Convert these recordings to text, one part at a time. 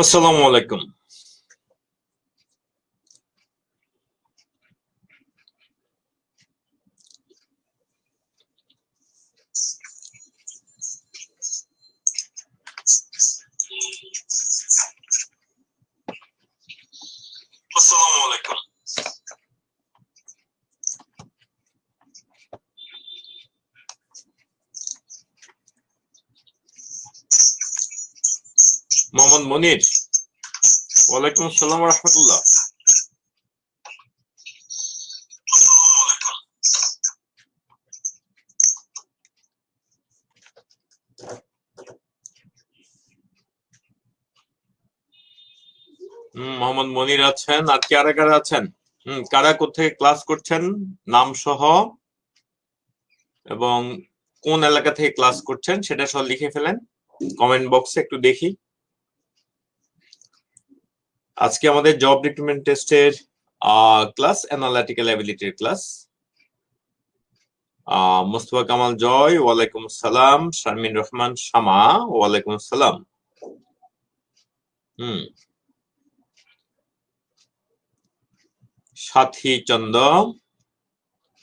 আসসালামু আলাইকুম। আসসালামু আলাইকুম। মোহাম্মদ মনির, ওয়ালাইকুম আসসালাম ওয়া রাহমাতুল্লাহ। মোহাম্মদ মনির আছেন, আর কারা কারা আছেন? কারা কোথেকে ক্লাস করছেন, নাম সহ এবং কোন এলাকা থেকে ক্লাস করছেন সেটা সহ লিখে ফেলেন কমেন্ট বক্সে, একটু দেখি। আজকে আমাদের জব রিক্রুটমেন্ট টেস্টের ক্লাস, অ্যানালিটিক্যাল অ্যাবিলিটির ক্লাস। মুস্তফা কামাল জয়, ওয়ালাইকুম আসসালাম। শারমিন রহমান শামা, ওয়ালাইকুম আসসালাম। সাথী চন্দ,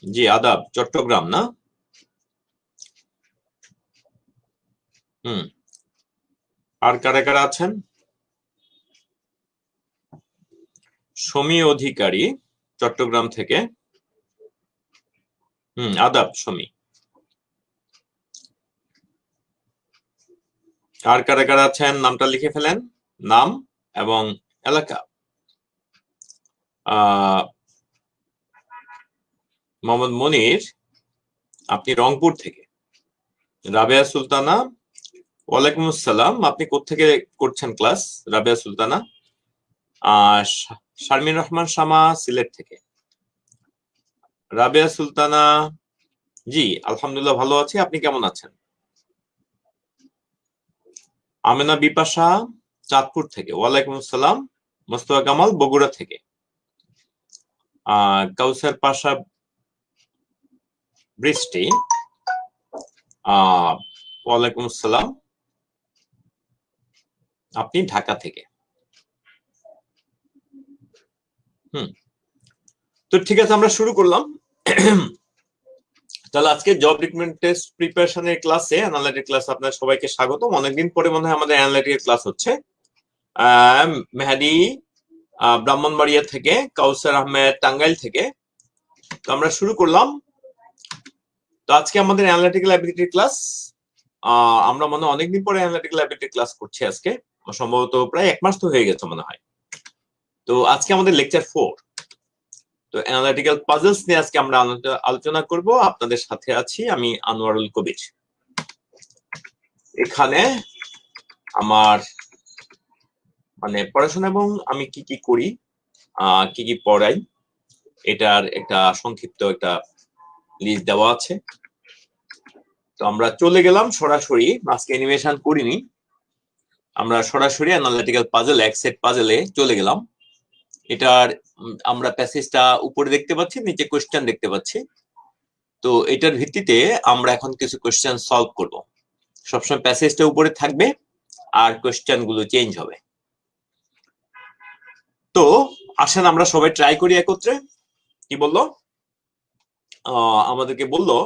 জি আদাব, চট্টগ্রাম না? আর কারা কারা আছেন? সমী অধিকারী, চট্টগ্রাম থেকে। আদাব সমী। আর কারা কারা আছেন নামটা লিখে ফেলেন, নাম এবং এলাকা। মোহাম্মদ মনির, আপনি রংপুর থেকে। রাবেয়া সুলতানা, ওয়ালাইকুম আসসালাম। আপনি কোত্থেকে করছেন ক্লাস রাবেয়া সুলতানা? শারমিন রহমান শামা, সিলেট থেকে। রাবেয়া সুলতানা, জি আলহামদুলিল্লাহ ভালো আছি, আপনি কেমন আছেন? আমেনা বিপাশা, চাঁদপুর থেকে। ওয়ালাইকুম আসসালাম। মোস্তফা কামাল, বগুড়া থেকে। কাউসার পাশা বৃষ্টি, ওয়ালাইকুম আসসালাম, আপনি ঢাকা থেকে। তো ঠিক আছে, আমরা শুরু করলাম। তাহলে আজকে জব রিক্রুটমেন্ট টেস্ট প্রিপারেশনের ক্লাসে, অ্যানালিটিক ক্লাস, আপনাদের সবাইকে স্বাগতম। অনেকদিন পরে মনে হয় আমাদের অ্যানালিটিক ক্লাস হচ্ছে। মেহাদি ব্রাহ্মণবাড়িয়া থেকে, কাউসার আহমেদ টাঙ্গাইল থেকে। তো আমরা শুরু করলাম। তো আজকে আমাদের অ্যানালিটিক্যাল অ্যাবিলিটি ক্লাস। আমরা মনে হয় অনেকদিন পরে অ্যানালিটিক্যাল অ্যাবিলিটি ক্লাস করছি আজকে, সম্ভবত প্রায় 1 মাস তো হয়ে গেছে মনে হয়। তো আজকে আমাদের লেকচার 4। তো অ্যানালিটিক্যাল পাজলস নিয়ে আজকে আমরা আলোচনা করব। আপনাদের সাথে আছি আমি আনোয়ারুল কবির। এখানে আমার মানে পড়াশোনা এবং আমি কি কি করি, কি কি পড়াই, এটার একটা সংক্ষিপ্ত একটা লিস্ট দেওয়া আছে। তো আমরা চলে গেলাম সরাসরি, আজকে অ্যানিমেশন করিনি, আমরা সরাসরি অ্যানালিটিক্যাল পাজল, এক সেট পাজলে চলে গেলাম। এটার আমরা প্যাসেজটা উপরে দেখতে পাচ্ছি, নিচে কোশ্চেন দেখতে পাচ্ছি। তো এটার ভিত্তিতে আমরা এখন কিছু কোশ্চেন সলভ করব। সবসময় প্যাসেজটা উপরে থাকবে আর কোশ্চেন গুলো চেঞ্জ হবে। তো আসেন আমরা সবাই ট্রাই করি একত্রে। কি বললো? আমাদেরকে বললো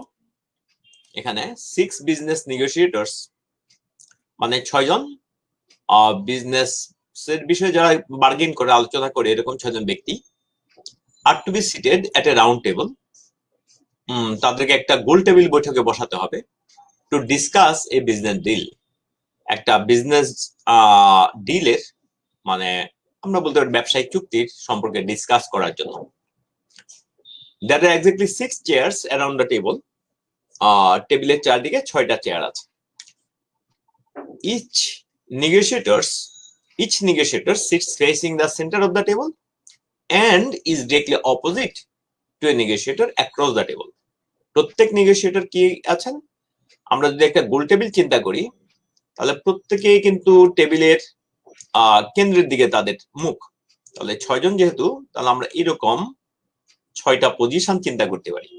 এখানে 6 বিজনেস নেগোসিয়েটরস, মানে 6 জন বিজনেস এর বিষয়ে যারা বার্গেন করে, আলোচনা করে, এরকম 6 জন ব্যক্তি are to be seated at a round table. তাদেরকে একটা গোল টেবিল বৈঠকে বসাতে হবে to discuss a business deal. একটা বিজনেস ডিলের মানে আমরা বলতে পারি ব্যবসায়িক চুক্তির সম্পর্কে ডিসকাস করার জন্য। There are exactly 6 chairs around the table. টেবিলের চারদিকে 6টা চেয়ার আছে। Each negotiator sits facing the center of the table and is directly opposite to a negotiator across the table. প্রত্যেক নেগোসিয়েটর কি আছেন, আমরা যদি একটা গোল টেবিল চিন্তা করি তাহলে প্রত্যেকেই কিন্তু টেবিলের কেন্দ্রের দিকে তাদের মুখ। তাহলে 6 জন যেহেতু, তাহলে আমরা এরকম 6টা পজিশন চিন্তা করতে পারি।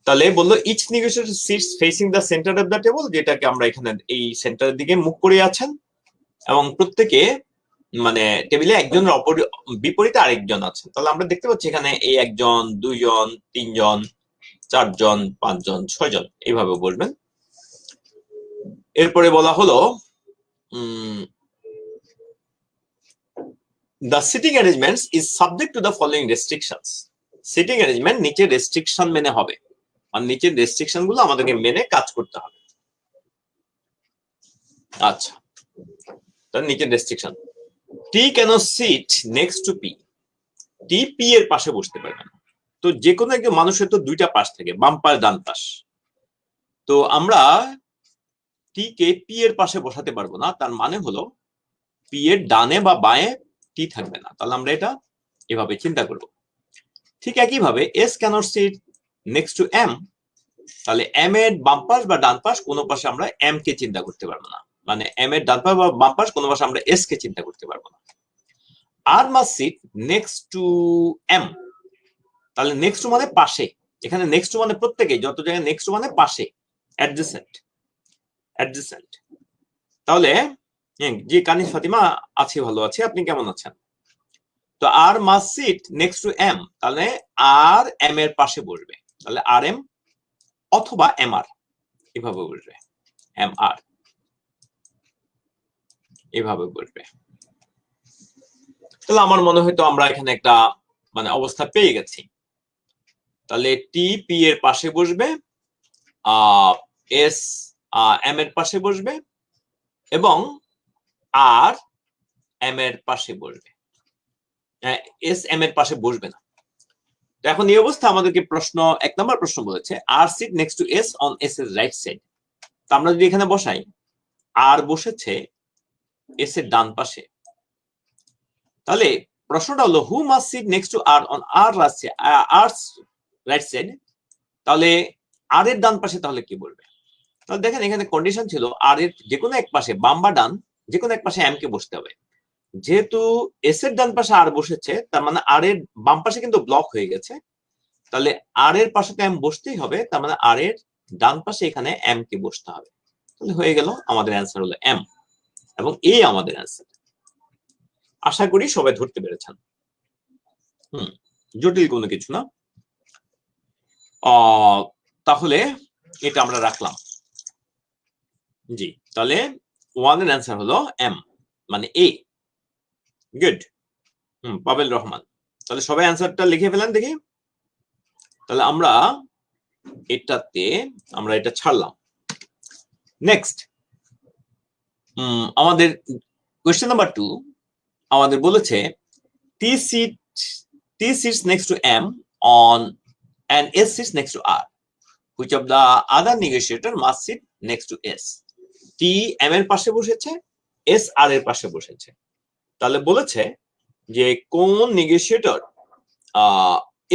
তাহলে বললো each negotiator sits facing the centre of the table, যেটাকে আমরা এখানে এই সেন্টারের দিকে মুখ করে আছেন, এবং প্রত্যেকে মানে টেবিলে একজনের বিপরীতে আরেকজন আছেন। তাহলে আমরা দেখতে পাচ্ছি এখানে এই একজন, দুইজন, তিনজন, চারজন, পাঁচজন, ছয়জন এইভাবে বলবেন। এরপরে বলা হলো the sitting arrangements is subject to the following restrictions. Seating arrangement নিচের রেস্ট্রিকশন মেনে হবে, আর নিচের রেস্ট্রিকশন গুলো আমাদেরকে মেনে কাজ করতে হবে। আচ্ছা, তার নিচের restriction, T cannot sit next to P. T P এর পাশে বসতে পারবে না। তো যে কোনো একজন মানুষের তো দুইটা পাশ থাকে, বাম পাশ ডান পাশ। তো আমরা টি কে পি এর পাশে বসাতে পারবো না, তার মানে হলো পি এর ডানে বা বাঁয়ে টি থাকবে না। তাহলে আমরা এটা এভাবে চিন্তা করব। ঠিক একইভাবে S cannot sit next to M. তাহলে এম এর বাম পাশ বা ডান পাশ কোনো পাশে আমরা এম কে চিন্তা করতে পারবো না, মানে এম এর ডান পাশ বা বাম পাশ কোনো পাশে আমরা এস কে চিন্তা করতে পারবো না। R must sit next to M. তাহলে নেক্সট টু মানে পাশে, এখানে নেক্সট টু মানে প্রত্যেকে, যত জায়গায় নেক্সট টু মানে পাশে, অ্যাডজেসেন্ট, অ্যাডজেসেন্ট। তাহলে জি কানিজ ফাতিমা, আছি, ভালো আছি, আপনি কেমন আছেন? তো R must sit next to M, তাহলে আর এম এর পাশে বসবে। তাহলে আর এম অথবা এম আর, এভাবে বসবে, এম আর এভাবে বসবে। তাহলে আমার মনে হয় তো আমরা এখানে একটা মানে অবস্থা পেয়ে গেছি। তাহলে টি পি এর পাশে বসবে, এস এম এর পাশে বসবে, এবং আর এম এর পাশে বসবে, এস এম এর পাশে বসবে না। তো এখন এই অবস্থা আমাদেরকে প্রশ্ন, এক নম্বর প্রশ্ন বলেছে R sit next to S on S এর রাইট সাইড। তো আমরা যদি এখানে বসাই, আর বসেছে এস এর ডান পাশে, তাহলে প্রশ্নটা হলো who must sit next to R on R right side. তাহলে আর এর ডান পাশে তাহলে কি বলবে? তাহলে দেখেন এখানে কন্ডিশন ছিল আর এর যে কোনো এক পাশে, বাম বা ডান, যে কোনো এক পাশে এম কে বসতে হবে। যেহেতু এস এর ডান পাশে আর বসেছে, তার মানে আর এর বাম পাশে কিন্তু ব্লক হয়ে গেছে। তাহলে আর এর পাশে তো এম বসতেই হবে, তার মানে আর এর ডান পাশে এখানে এম কে বসতে হবে। তাহলে হয়ে গেল, আমাদের অ্যান্সার হলো এম, এবং এই আমাদের অ্যান্সার। আশা করি সবাই ধরতে পেরেছেন। জটিল কোনো কিছু না। তাহলে এটা আমরা রাখলাম। জি, তাহলে ওয়ান এর অ্যান্সার হলো এম, মানে এ। গুড। পাবেল রহমান। তাহলে সবাই অ্যান্সারটা লিখে ফেলেন দেখি। তাহলে আমরা এটাতে আমরা এটা ছাড়লাম। নেক্সট আমাদের কোয়েশ্চেন নাম্বার 2 আমাদের বলেছে টি sits next to m on and s sits next to r. Which of the other negotiator must sit next to s? t m এর পাশে বসেছে, s r এর পাশে বসেছে। তাহলে বলেছে যে কোন নেগোশিয়েটর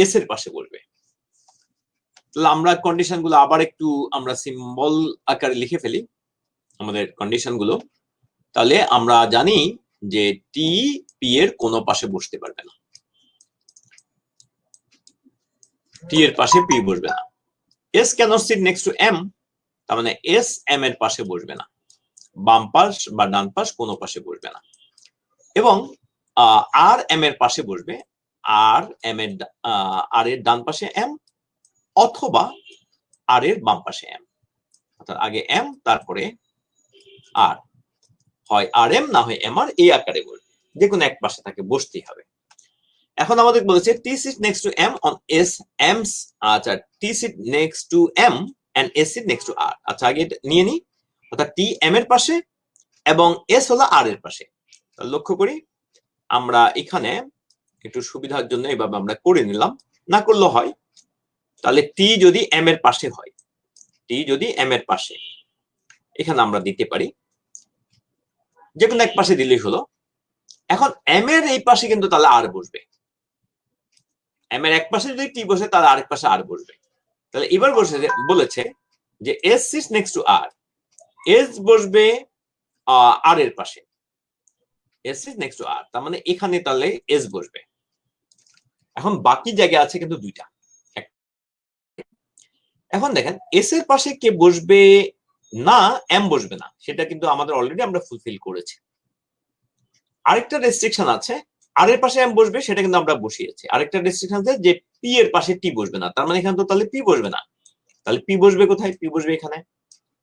এস এর পাশে বসবে। তাহলে আমরা কন্ডিশন গুলো আবার একটু আমরা সিম্বল আকারে লিখে ফেলি আমাদের কন্ডিশন গুলো। তাহলে আমরা জানি যে টি পি এর কোনো পাশে বসতে পারবে না, টি এর পাশে পি বসবে না। S cannot sit next to M, তার মানে এস এম এর পাশে বসবে না, বাম পাশ বা ডান পাশ কোনো পাশে বসবে না। এবং আর এম এর পাশে বসবে, আর এম এর আর এর ডান পাশে এম অথবা আর এর বাম পাশে এম, অর্থাৎ আগে এম তারপরে আর, হয় আর এম না হয় এম আর, এই আকারে বসবে, যে কোনো এক পাশে তাকে বসতেই হবে। এখন আমাদের বলেছে T sit next to M on S M, আচ্ছা T sit next to M and S sit next to R. আচ্ছা আগে নিয়ে নি, অর্থাৎ টি এম এর পাশে এবং এস হলো আর এর পাশে। লক্ষ্য করি আমরা এখানে একটু সুবিধার জন্য এইভাবে আমরা করে নিলাম, না করলেও হয়। তাহলে টি যদি এম এর পাশে হয়, টি যদি এম এর পাশে, এখানে আমরা দিতে পারি, যে কোনো এক পাশে দিলেই হলো। এখন এম এর এই পাশে কিন্তু তাহলে আর বসবে, এম এর এক পাশে যদি টি বসে তাহলে আরেক পাশে আর বসবে। তাহলে এবার বলেছে যে S seats next to R, S বসবে আর এর পাশে, এস সিটস নেক্সট টু আর, তার মানে এখানে তাহলে এস বসবে। এখন বাকি জায়গা আছে কিন্তু দুইটা। এখন দেখেন এস এর পাশে কে বসবে না, এম বসবে না, সেটা কিন্তু আমাদের অলরেডি আমরা ফুলফিল করেছি। আরেকটা রেস্ট্রিকশন আছে, আর এর পাশে এম বসবে, সেটা কিন্তু আমরা বসিয়েছি। আরেকটা রেস্ট্রিকশন আছে যে পি এর পাশে টি বসবে না, তার মানে এখানে তো তাহলে পি বসবে না, তাহলে পি বসবে কোথায়? পি বসবে এখানে।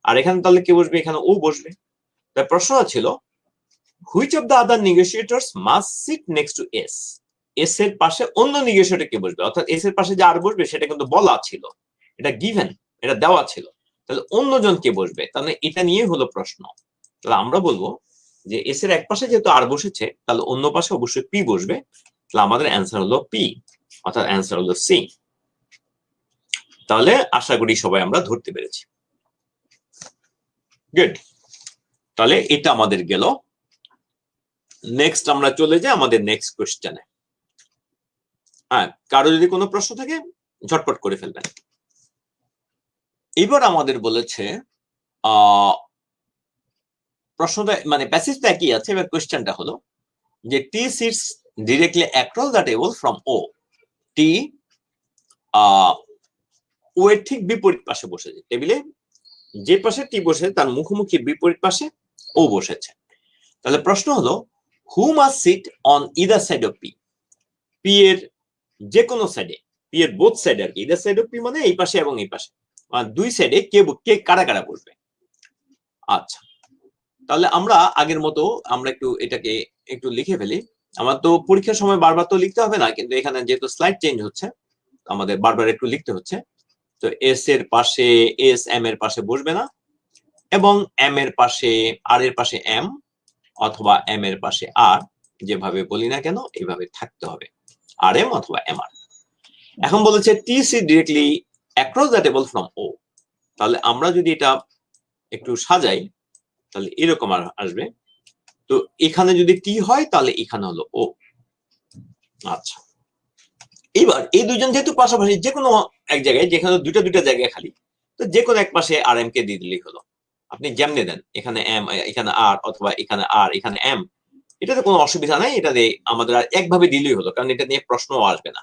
আর এখানে তাহলে কে বসবে? এখানে ও বসবে। তাই প্রশ্নটা ছিল which of the other negotiators must sit next to S, S এর পাশে অন্য নেগোসিয়েটর কে বসবে, অর্থাৎ এস এর পাশে যে আর বসবে সেটা কিন্তু বলা ছিল, এটা গিভেন, এটা দেওয়া ছিল। তাহলে অন্যজন কে বসবে, তাহলে এটা নিয়ে হলো প্রশ্ন। তাহলে আমরা বলবো যে এস এর এক পাশে যেহেতু আর বসেছে, তাহলে অন্য পাশে অবশ্যই পি বসবে। তাহলে আমাদের অ্যান্সার হলো পি, অর্থাৎ অ্যান্সার হলো সি। তাহলে আশা করি সবাই আমরা ধরতে পেরেছি। গুড, তাহলে এটা আমাদের গেল। নেক্সট আমরা চলে যাই আমাদের নেক্সট কোশ্চেনে। হ্যাঁ, কারো যদি কোনো প্রশ্ন থাকে ঝটপট করে ফেলবেন। এবার আমাদের বলেছে প্রশ্নটা মানে প্যাসেজটা একই আছে, এবার কোশ্চেনটা হলো যে T sits directly across the table from O. T O এর ঠিক বিপরীত পাশে বসেছে, টেবিলে যে পাশে টি বসেছে তার মুখোমুখি বিপরীত পাশে ও বসেছে। তাহলে প্রশ্ন হলো who must sit on either side of P, P এর যে কোনো সাইডে, পি এর বোথ সাইডে আর কি, ইদার সাইড অফ পি মানে এই পাশে এবং এই পাশে, দুই সাইডে কে কে কারা কারা বসবে। আচ্ছা, তাহলে আমরা আগের মতো আমরা একটু এটাকে একটু লিখে ফেলি। আমার তো পরীক্ষার সময় বারবার তো লিখতে হবে না, কিন্তু এখানে যেহেতু স্লাইড চেঞ্জ হচ্ছে আমাদের বারবার একটু লিখতে হচ্ছে। তো এস এর পাশে এস এম এর পাশে বসবে না, এবং এম এর পাশে আর এর পাশে এম অথবা এম এর পাশে আর, যেভাবে বলি না কেন এইভাবে থাকতে হবে, আর এম অথবা এম আর। এখন বলেছে T see directly across the table from O. তাহলে আমরা যদি এটা একটু সাজাই তাহলে এরকম আর আসবে। তো এখানে যদি টি হয় তাহলে এখানে হলো ও। আচ্ছা, এবার এই দুজন যেহেতু পাশাপাশি যে কোনো এক জায়গায়, যেখানে দুইটা দুইটা জায়গায় খালি, তো যে কোনো এক পাশে আর এম কে দিয়ে দিলেই হলো। আপনি যেমনে দেন, এখানে এম এখানে আর, অথবা এখানে আর এখানে এম, এটাতে কোনো অসুবিধা নাই, এটা দিয়ে আমাদের আর একভাবে দিলেই হলো, কারণ এটা নিয়ে প্রশ্ন আসবে না।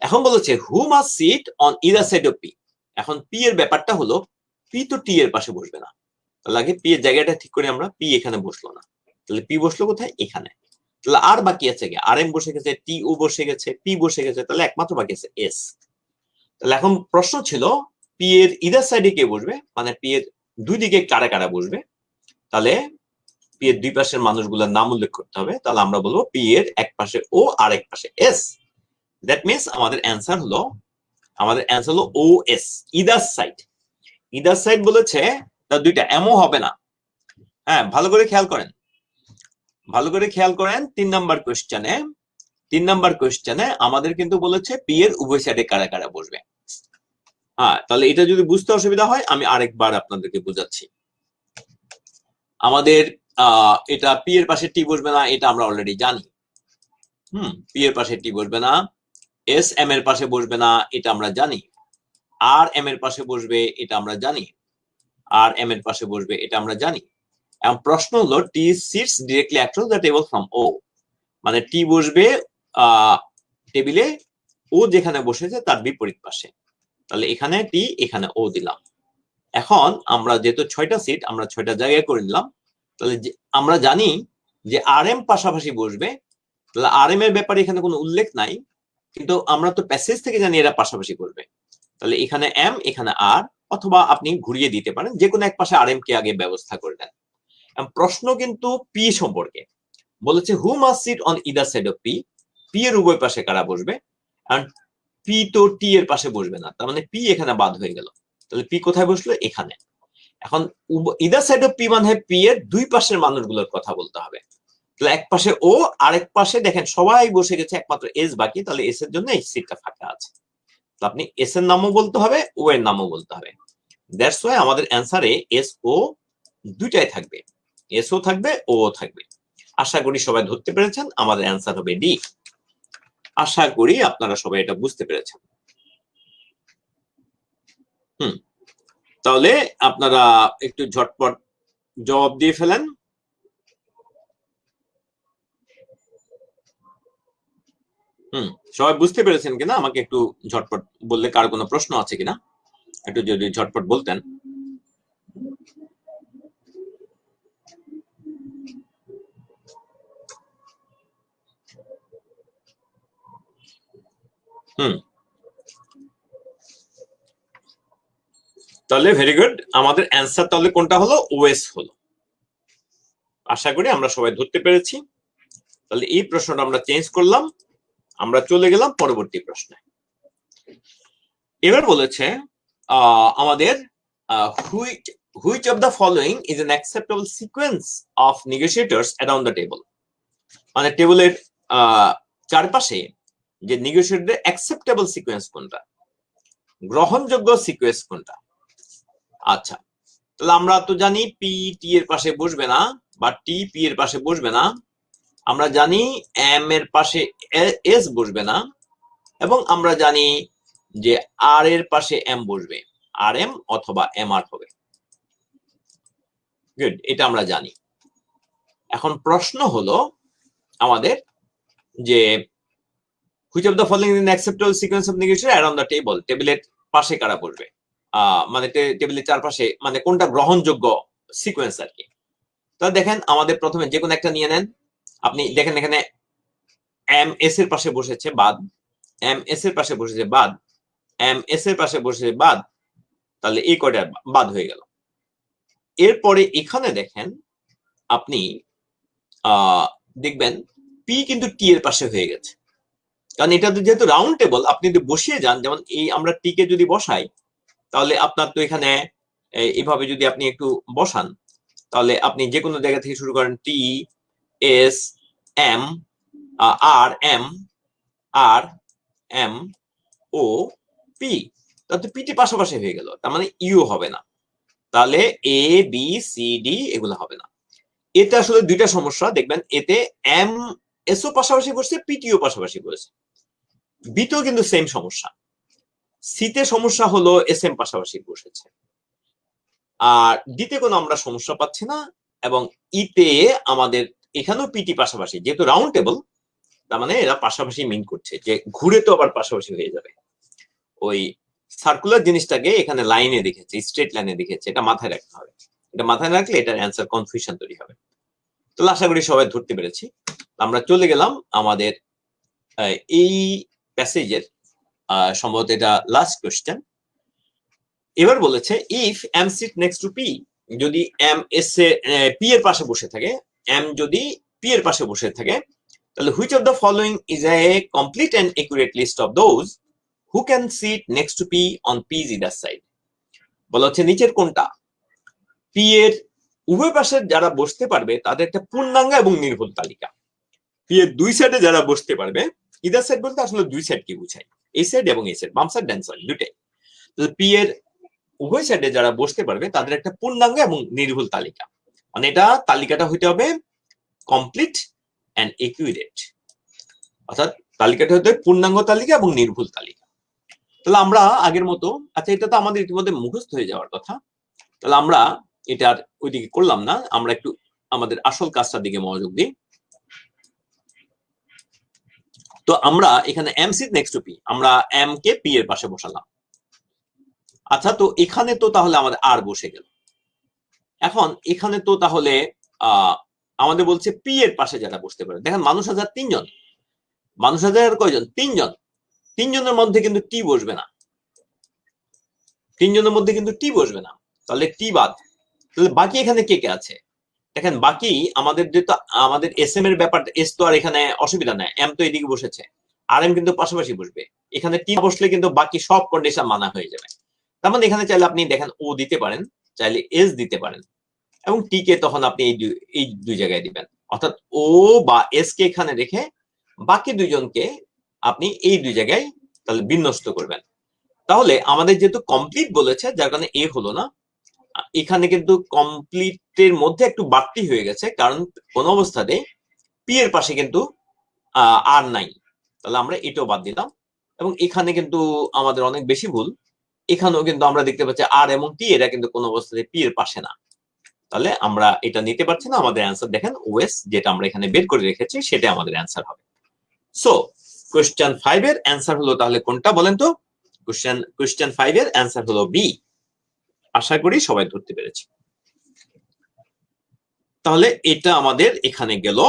এখন বলেছে who must sit on either side of P. এখন পি এর ব্যাপারটা হলো পি তো টি এর পাশে বসবে না, তাহলে আগে পি এর জায়গাটা ঠিক করে আমরা, পি এখানে বসলো না, তাহলে পি বসলো কোথায়? এখানে। তাহলে আর বাকি আছে কি? আর এম বসে গেছে, টি ও বসে গেছে, পি বসে গেছে, তাহলে একমাত্র বাকি আছে এস। তাহলে এখন প্রশ্ন ছিল পি এর ইদার সাইডে কে বসবে, মানে পি এর দুই দিকে কারা কারা বসবে। তাহলে পি এর দুই পাশের মানুষগুলোর নাম উল্লেখ করতে হবে। তাহলে আমরা বলবো পি এর এক পাশে ও আর এক পাশে এস। দ্যাট মিনস আমাদের অ্যান্সার হলো O S, either side. Either side বলেছে তার দুইটা, এমও হবে না। হ্যাঁ, ভালো করে খেয়াল করেন, ভালো করে খেয়াল করেন। 3 নাম্বার কোশ্চেনে আমাদের কিন্তু বলেছে পি এর উভয় সাইডে কারা কারা বসবে। হ্যাঁ, তাহলে এটা যদি বুঝতে অসুবিধা হয় আমি আরেকবার আপনাদেরকে বোঝাচ্ছি। আমাদের এটা পি এর পাশে টি বসবে না, এটা আমরা অলরেডি জানি। পি এর পাশে টি বসবে না, এস এম এর পাশে বসবে না, এটা আমরা জানি। আর এম এর পাশে বসবে, এটা আমরা জানি। আর এম এর পাশে বসবে, এটা আমরা জানি। এখন প্রশ্ন হলো T sits directly across the table from O, মানে টি বসবে টেবিলে ও যেখানে বসেছে তার বিপরীত পাশে। তাহলে এখানে টি, এখানে ও দিলাম। এখন আমরা যেহেতু 6টা সিট, আমরা 6টা জায়গায় করে নিলাম। তাহলে আমরা জানি যে আর এম পাশাপাশি বসবে, তাহলে আর এম এর ব্যাপারে এখানে কোনো উল্লেখ নাই, কিন্তু আমরা তো প্যাসেজ থেকে জানি এরা পাশাপাশি করবে। তাহলে এখানে এম, এখানে আর, অথবা আপনি ঘুরিয়ে দিতে পারেন, যে কোনো এক পাশে আর এম কে আগে ব্যবস্থা করে দেন। প্রশ্ন কিন্তু পি সম্পর্কে বলেছে who must sit on either side of P, P এর উভয় পাশে কারা বসবে। এন্ড পি তো টি এর পাশে বসবে না, তার মানে পি এখানে বাদ হয়ে গেল। তাহলে পি কোথায় বসলো? এখানে। এখন ইদার সাইড অফ পি মানে পি এর দুই পাশের মানুষগুলোর কথা বলতে হবে। তাহলে এক পাশে ও, আরেক পাশে দেখেন সবাই বসে গেছে, একমাত্র এস বাকি, তাহলে এস এর জন্য এই সিটটা ফাঁকা আছে। আপনি এস এর নামও বলতে হবে, ও এর নামও বলতে হবে। দ্যাটস ওয়াই আমাদের অ্যান্সারে এস ও দুইটাই থাকবে, এস ও থাকবে, ও থাকবে। আশা করি সবাই ধরতে পেরেছেন, আমাদের অ্যান্সার হবে ডি। আশা করি আপনারা সবাই এটা বুঝতে পেরেছেন। তাহলে আপনারা একটু ঝটপট জবাব দিয়ে ফেলেন। সবাই বুঝতে পেরেছেন কিনা আমাকে একটু ঝটপট বললে, কার কোনো প্রশ্ন আছে কিনা একটু যদি ঝটপট বলতেন। তাহলে ভেরি গুড, আমাদের অ্যান্সার তাহলে কোনটা হলো? ওএস হলো। আশা করি আমরা সবাই ধরতে পেরেছি। তাহলে এই প্রশ্নটা আমরা চেঞ্জ করলাম, আমরা চলে গেলাম পরবর্তী প্রশ্নে। এবার বলেছে আমাদের which of the following is an acceptable sequence of negotiators around the table? মানে টেবিলের চারপাশে যে নেগোশিয়েটরদের অ্যাকসেপ্টেবল সিকোয়েন্স কোনটা, গ্রহণযোগ্য সিকোয়েন্স কোনটা? আচ্ছা, তাহলে আমরা তো জানি পি টি এর পাশে বসবে না, বা টি পি এর পাশে বসবে না। আমরা জানি এম এর পাশে এস বসবে না, এবং আমরা জানি যে আর এর পাশে এম বসবে, আর এম অথবা এম আর হবে। গুড, এটা আমরা জানি। এখন প্রশ্ন হলো আমাদের যে which of the following is an acceptable sequence of negotiation around the table? টেবিলের পাশে কারা বসবে, মানে টেবিলের চারপাশে, মানে কোনটা গ্রহণযোগ্য সিকোয়েন্স আর কি। তাহলে দেখেন, আমাদের প্রথমে যে কোনো একটা নিয়ে নেন। আপনি দেখেন এখানে এম এস এর পাশে বসেছে বাদ, এম এস এর পাশে বসেছে বাদ, এম এস এর পাশে বসেছে বাদ, তাহলে এই কয়টা বাদ হয়ে গেল। এরপরে এখানে দেখেন আপনি দেখবেন পি কিন্তু টি এর পাশে হয়ে গেছে, কারণ এটা যেহেতু রাউন্ড টেবল, আপনি যদি বসিয়ে যান, যেমন এই আমরা টি কে যদি বসাই, তাহলে আপনার তো এখানে এইভাবে যদি আপনি একটু বসান, তাহলে আপনি যে কোনো জায়গা থেকে শুরু করেন, T S M R M R M O P, তাহলে পিটি পাশাপাশি হয়ে গেল, তার মানে ইউ হবে না, তাহলে এ বি সি ডি এগুলো হবে না। এটা আসলে দুইটা সমস্যা দেখবেন, এতে এম এস ও পাশাপাশি বসছে, পিটিও পাশাপাশি বসছে। বিতেও কিন্তু সেম সমস্যা, সিতে সমস্যা হলো এস এম পাশাপাশি বসেছে, আর ডিতে কোনো আমরা সমস্যা পাচ্ছি না, এবং ইতে আমাদের এখানেও পিটি পাশাপাশি, যেহেতু রাউন্ড টেবল, তার মানে এরা পাশাপাশি মিন করছে, যে ঘুরে তো আবার পাশাপাশি হয়ে যাবে। ওই সার্কুলার জিনিসটাকে এখানে লাইনে দেখেছে, স্ট্রেট লাইনে দেখেছে, এটা মাথায় রাখতে হবে। এটা মাথায় রাখলে এটার অ্যান্সার কনফিউশন তৈরি হবে। তাহলে আশা করি সবাই ধরতে পেরেছি। আমরা চলে গেলাম আমাদের এই প্যাসেজের সম্ভবত এটা লাস্ট কোয়েশ্চেন। এবার বলেছে if M sit next to P, যদি এম এস এ পি এর পাশে বসে থাকে, এম যদি পি এর পাশে বসে থাকে, তাহলে which of the following is a complete and accurate list of those who can sit next to P on P's either side? বলা হচ্ছে নিচের কোনটা পি এর উভয় পাশে যারা বসতে পারবে তাদের একটা পূর্ণাঙ্গ এবং নির্ভুল তালিকা। পি এর দুই সাইডে যারা বসতে পারবে, ইদার সাইড বলতে আসলে দুই সাইড কি বুঝায়, এই সাইড এবং এই সাইড, বাম সাইড ডান সাইড দুটাই। পি এর উভয় সাইডে যারা বসতে পারবে তাদের একটা পূর্ণাঙ্গ এবং নির্ভুল তালিকা, মানে এটা তালিকাটা হইতে হবে কমপ্লিট এন্ড একুরেট, অর্থাৎ তালিকাটা হতে হবে পূর্ণাঙ্গ তালিকা এবং নির্ভুল তালিকা। তাহলে আমরা আগের মতো, আচ্ছা এটা তো আমাদের ইতিমধ্যে মুখস্থ হয়ে যাওয়ার কথা, তাহলে আমরা এটার ওইদিকে করলাম না, আমরা একটু আমাদের আসল কাজটার দিকে মনোযোগ দিই। তো আমরা এখানে M sit next to P, আমরা এম কে পি এর পাশে বসালাম। আচ্ছা, তো এখানে তো তাহলে আমাদের আর বসে গেল। এখন এখানে তো তাহলে আমাদের বলছে পি এর পাশে যারা বসতে পারে, দেখেন মানুষ হাজার তিনজন, মানুষ হাজার কয়জন? তিনজন, তিনজনের মধ্যে কিন্তু টি বসবে না, তিনজনের মধ্যে কিন্তু টি বসবে না, তাহলে টি বাদ। তাহলে বাকি এখানে কে কে আছে? দেখেন বাকি আমাদের যেহেতু আমাদের এস এম এর ব্যাপারটা, এস তো আর এখানে অসুবিধা নাই, এম তো এদিকে বসেছে, আর এম কিন্তু পাশাপাশি বসবে, এখানে টি বসলে কিন্তু বাকি সব কন্ডিশন মানা হয়ে যাবে। তার মানে এখানে চাইলে আপনি দেখেন ও দিতে পারেন, চাইলে এস দিতে পারেন, এবং টি কে তখন আপনি এই দুই জায়গায় দিবেন, অর্থাৎ ও বা এস কে এখানে রেখে বাকি দুইজনকে আপনি এই দুই জায়গায় তাহলে বিন্যস্ত করবেন। তাহলে আমাদের যেহেতু কমপ্লিট বলেছে, যার কারণে এ হলো না, এখানে কিন্তু কমপ্লিটের মধ্যে একটু বাড়তি হয়ে গেছে, কারণ কোন অবস্থাতে পি এর পাশে কিন্তু আর নাই, তাহলে আমরা এটাও বাদ দিলাম। এবং এখানে কিন্তু আমাদের অনেক বেশি ভুল, এখানেও কিন্তু আমরা দেখতে পাচ্ছি আর এবং টি এরা কিন্তু কোন অবস্থাতে পি এর পাশে না, তাহলে আমরা এটা নিতে পারছি না। আমাদের অ্যান্সার দেখেন ওএস, যেটা আমরা এখানে বের করে রেখেছি সেটা আমাদের অ্যান্সার হবে। সো কোশ্চেন 5 এর অ্যান্সার হলো তাহলে কোনটা বলেন তো? কোশ্চেন 5 এর অ্যান্সার হলো বি। আশা করি সবাই ধরতে পেরেছি। তাহলে এটা আমাদের এখানে গেল।